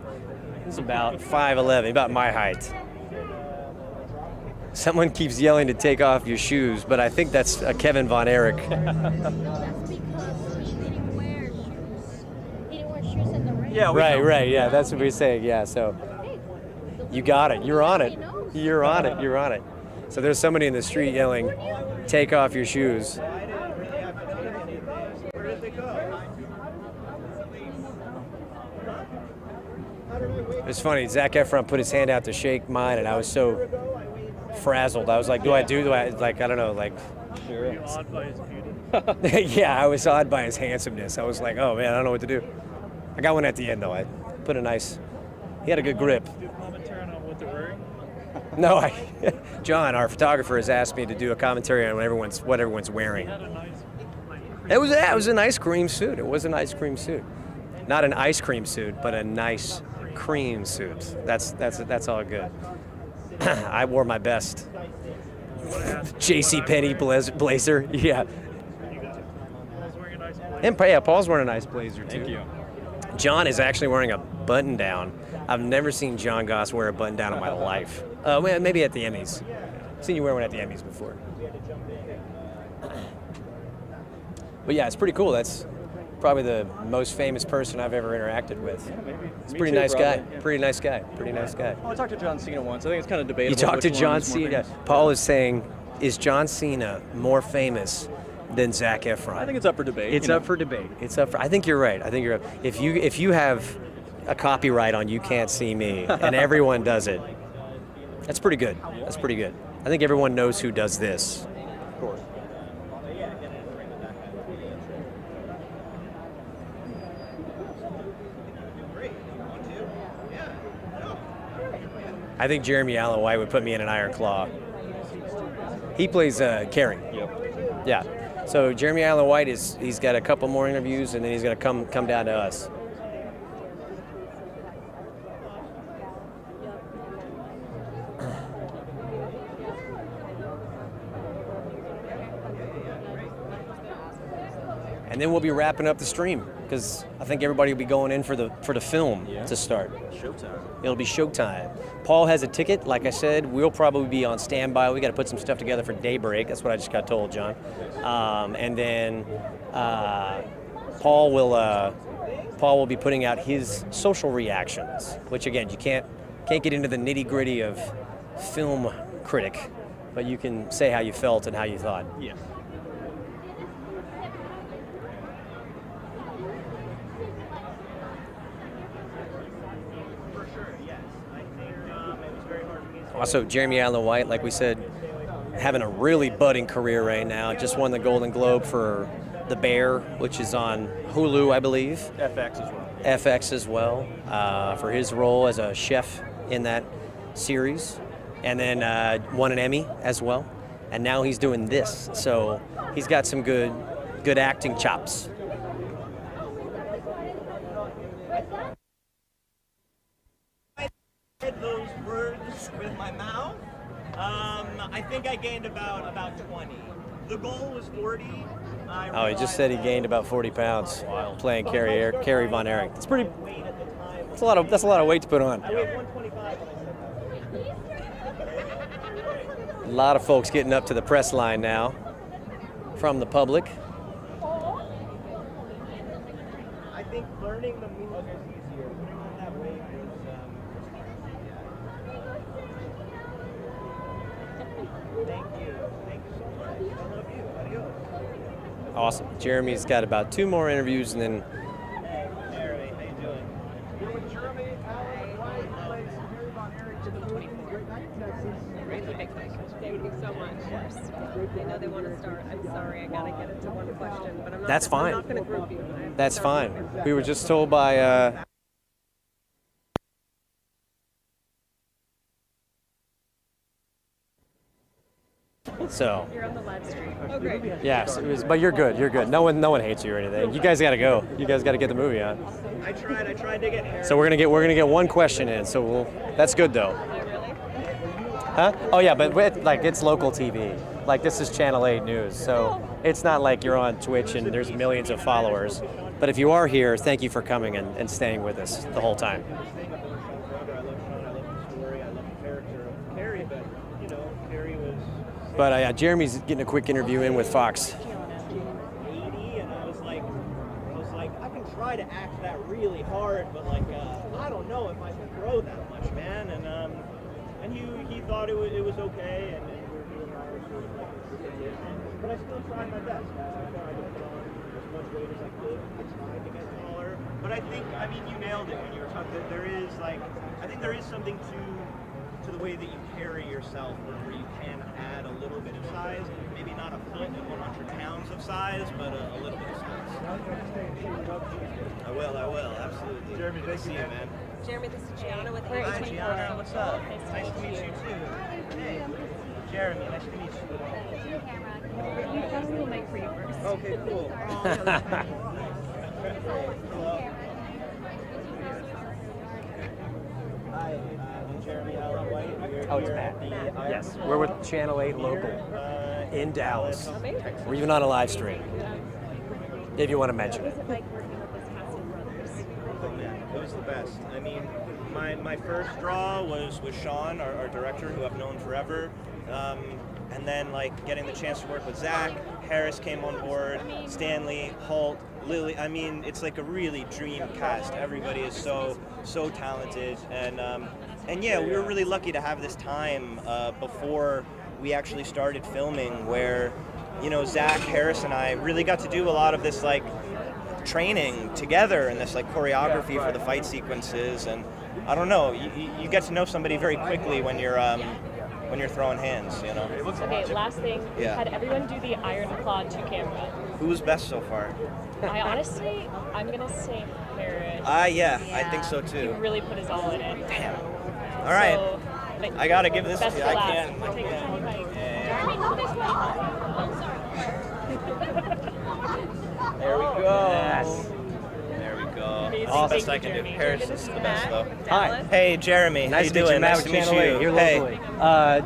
He's about 5'11", about my height. Someone keeps yelling to take off your shoes, but I think that's Kevin Von Erich. No, that's because he didn't wear shoes. He didn't wear shoes in the rain. Yeah, Right, yeah, that's what we're saying, yeah, so. You got it, you're on it. You're on it, you're on it. So there's somebody in the street yelling, take off your shoes. It's funny, Zac Efron put his hand out to shake mine, and I was so frazzled. I was like, I don't know, like. Were you awed by his beauty? Yeah, I was awed by his handsomeness. I was like, oh man, I don't know what to do. I got one at the end though. I put a nice, he had a good grip. Do commentary on what they're wearing? No, John, our photographer, has asked me to do a commentary on what everyone's wearing. He had a nice, It was an ice cream suit. It was an ice cream suit. Not an ice cream suit, but a nice cream suit. That's all good. I wore my best JCPenney blazer. Yeah. Paul's wearing a nice blazer. And yeah, Paul's wearing a nice blazer too. Thank you. John is actually wearing a button down. I've never seen John Goss wear a button down in my life. Well, maybe at the Emmys. I've seen you wear one at the Emmys before. But yeah, it's pretty cool. That's probably the most famous person I've ever interacted with. Yeah, maybe. He's a Me pretty too, nice probably, guy. yeah. Pretty nice guy. Pretty nice guy. Oh, I talked to John Cena once. I think it's kind of debatable. You talked to which one John is more Cena. famous. Paul is saying, is John Cena more famous than Zac Efron? I think it's up for debate. It's up for debate. It's up for. I think you're right. I think you're right. If you have a copyright on "You Can't See Me" and everyone does it, that's pretty good. That's pretty good. I think everyone knows who does this. Of course. I think Jeremy Allen White would put me in an Iron Claw. He plays Carrie. Yep. Yeah. So Jeremy Allen White he's got a couple more interviews, and then he's gonna come down to us. And then we'll be wrapping up the stream because I think everybody will be going in for the film to start. Showtime. It'll be showtime. Paul has a ticket. Like I said, we'll probably be on standby. We got to put some stuff together for daybreak. That's what I just got told, John. And then Paul will be putting out his social reactions, which again you can't get into the nitty gritty of film critic, but you can say how you felt and how you thought. Yeah. Also, Jeremy Allen White, like we said, having a really budding career right now. Just won the Golden Globe for The Bear, which is on Hulu, I believe. FX as well. FX as well, for his role as a chef in that series. And then won an Emmy as well. And now he's doing this. So he's got some good acting chops. Those words with my mouth. I think I gained about 20. The goal was 40. Oh, he just said he gained about 40 pounds playing Carrie Von Erich. It's pretty. That's a lot of weight to put on. I weighed 125. A lot of folks getting up to the press line now from the public. I think learning the move is easier. Putting on that weight was. Thank you. Thank you so much. I love you. Adios. Awesome. Jeremy's got about 2 more interviews, and then Jeremy, how you doing? We're with Jeremy Allen White, who plays Harry Von Erich in 24. Really big thing. Thank you so much. I know they want to start. I'm sorry, I gotta get into one question, but I'm not. That's fine. I'm not gonna group you. That's fine. We were just told by. So. You're on the live stream. Oh, great. Yes, it was, but you're good. You're good. No one hates you or anything. You guys got to go. You guys got to get the movie on. I tried to get Eric. So we're gonna get one question in. So that's good though. Huh? Oh yeah, but it's local TV. Like this is Channel 8 News, so it's not like you're on Twitch and there's millions of followers. But if you are here, thank you for coming and staying with us the whole time. But Jeremy's getting a quick interview in with Fox. 80, and I was like, I can try to act that really hard, but I don't know if I can grow that much, man. And he thought it was okay, and we were doing our sort of but I still tried my best. I tried to put on as much weight as I could. I tried to get taller, but I mean, you nailed it when you were talking. I think there is something to the way that you carry yourself, where you can add a little bit of size, maybe not a foot and 100 pounds of size, but a little bit of size. I will, absolutely. Jeremy, good to see you, man. Jeremy, this is Gianna with Hi, Erich. Gianna, what's up? Nice to meet you too. Hey, Jeremy, nice to meet you. You pass the mic for you first. Okay, cool. Hi, I'm Jeremy Allen White. Oh, it's Matt. Yes, we're with Channel 8 Local in Dallas. We're even on a live stream, if you want to mention it. What was it like working with this cast of brothers? Oh man, it was the best. I mean, my first draw was with Sean, our director, who I've known forever. And then getting the chance to work with Zac, Harris came on board, Stanley, Holt, Lily. I mean, it's like a really dream cast. Everybody is so talented, and yeah, we were really lucky to have this time before we actually started filming, where Zac, Harris, and I really got to do a lot of this training together and this choreography for the fight sequences, and I don't know, you get to know somebody very quickly when you're throwing hands, Okay, last thing. Yeah. Had everyone do the Iron Claw 2 camera. Who was best so far? I'm gonna say Erich. Yeah, I think so He too. really put his all in it. Damn. All right. So, but I gotta give this. best for I last. can't. Take the tiny mic. Yeah. Jeremy, go this way. There we go. Yes. There we go. Amazing. That's the best Thank I you, can do. Jeremy. Harris is the best though. Hi. Hey, Jeremy. Nice How to you meet doing? you, Matt, Nice with to meet Channel 8 you. here Hey. locally.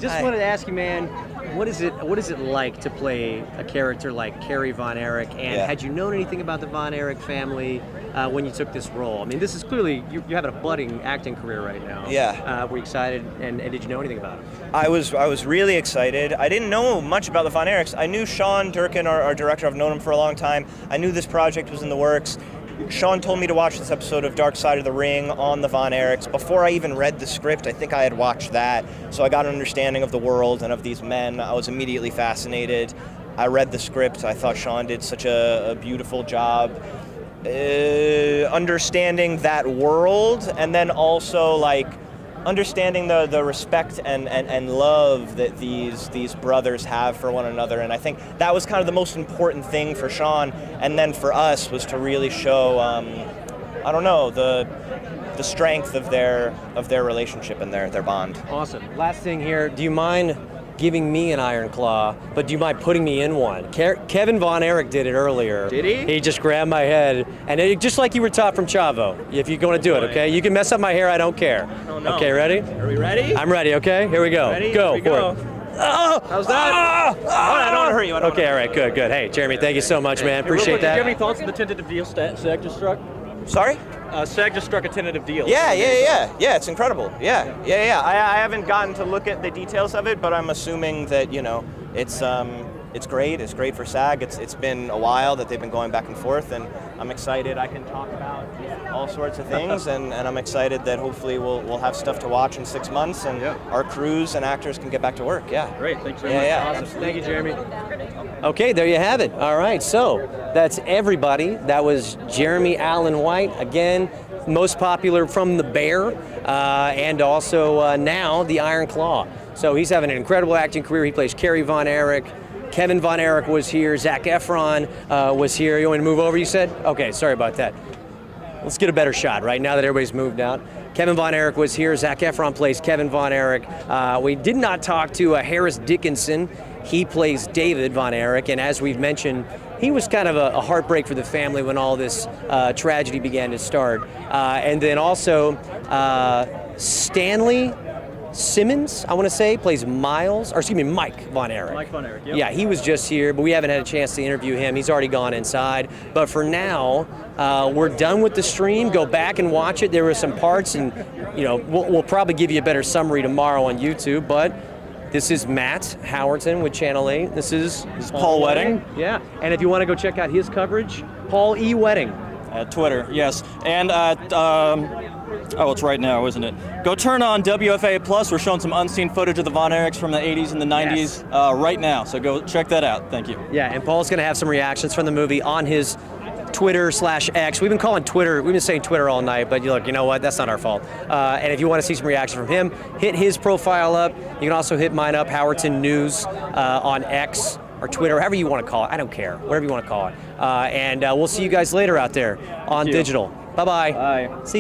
Just Hi. wanted to ask you, man, what is it like to play a character like Carrie Von Erich? And Yeah. had you known anything about the Von Erich family when you took this role? I mean, this is clearly you're having a budding acting career right now. Yeah. Were you excited, and did you know anything about it? I was really excited. I didn't know much about the Von Erichs. I knew Sean Durkin, our director. I've known him for a long time. I knew this project was in the works. Sean told me to watch this episode of Dark Side of the Ring on the Von Erichs. Before I even read the script, I think I had watched that. So I got an understanding of the world and of these men. I was immediately fascinated. I read the script. I thought Sean did such a beautiful job understanding that world, and then also understanding the respect and love that these brothers have for one another. And I think that was kind of the most important thing for Sean, and then for us was to really show I don't know, the strength of their relationship and their bond. Awesome. Last thing here, do you mind giving me an Iron Claw, but do you mind putting me in one? Kevin Von Erich did it earlier. Did he? He just grabbed my head, and just like you were taught from Chavo, if you're going to do it, okay? You can mess up my hair, I don't care. Oh, no. Okay, ready? Are we ready? I'm ready, okay? Here we go. Ready? Go Here we go. for it. Oh! How's that? I don't want to hurt you. Okay, all right, good. Hey, Jeremy, thank you so much, man. Appreciate that. Do you have any thoughts on the tentative deal SAG just struck? Sorry? SAG just struck a tentative deal. Yeah, it's incredible. Yeah. I haven't gotten to look at the details of it, but I'm assuming that, it's great. It's great for SAG. It's been a while that they've been going back and forth, and I'm excited. I can talk about all sorts of things, and I'm excited that hopefully we'll have stuff to watch in 6 months, and our crews and actors can get back to work. Yeah. Great. Thanks very much. Awesome. Thank you, Jeremy. Okay, there you have it. All right, so That's everybody. That was Jeremy Allen White, again, most popular from The Bear, and also now The Iron Claw. So he's having an incredible acting career. He plays Kerry Von Erich. Kevin Von Erich was here. Zac Efron was here. You want me to move over, you said? Okay, sorry about that. Let's get a better shot, right, now that everybody's moved out. Kevin Von Erich was here. Zac Efron plays Kevin Von Erich. We did not talk to Harris Dickinson. He plays David Von Erich, and as we've mentioned, he was kind of a heartbreak for the family when all this tragedy began to start. And then also, Stanley Simmons, I want to say, plays Mike Von Erich. Mike Von Erich, yep. Yeah, he was just here, but we haven't had a chance to interview him. He's already gone inside. But for now, we're done with the stream. Go back and watch it. There were some parts, and we'll probably give you a better summary tomorrow on YouTube. But this is Matt Howerton with Channel 8. This is Paul Wedding. Yeah, and if you want to go check out his coverage, Paul E. Wedding. At Twitter, yes. And oh, it's right now, isn't it? Go turn on WFAA Plus. We're showing some unseen footage of the Von Erichs from the 80s and the 90s right now. So go check that out. Thank you. Yeah, and Paul's going to have some reactions from the movie on his Twitter/X. We've been saying Twitter all night, but look, you know what? That's not our fault. And if you want to see some reaction from him, hit his profile up. You can also hit mine up, Howerton News, on X or Twitter, however you want to call it. I don't care, whatever you want to call it. And we'll see you guys later out there on digital. Bye-bye. Bye. See you.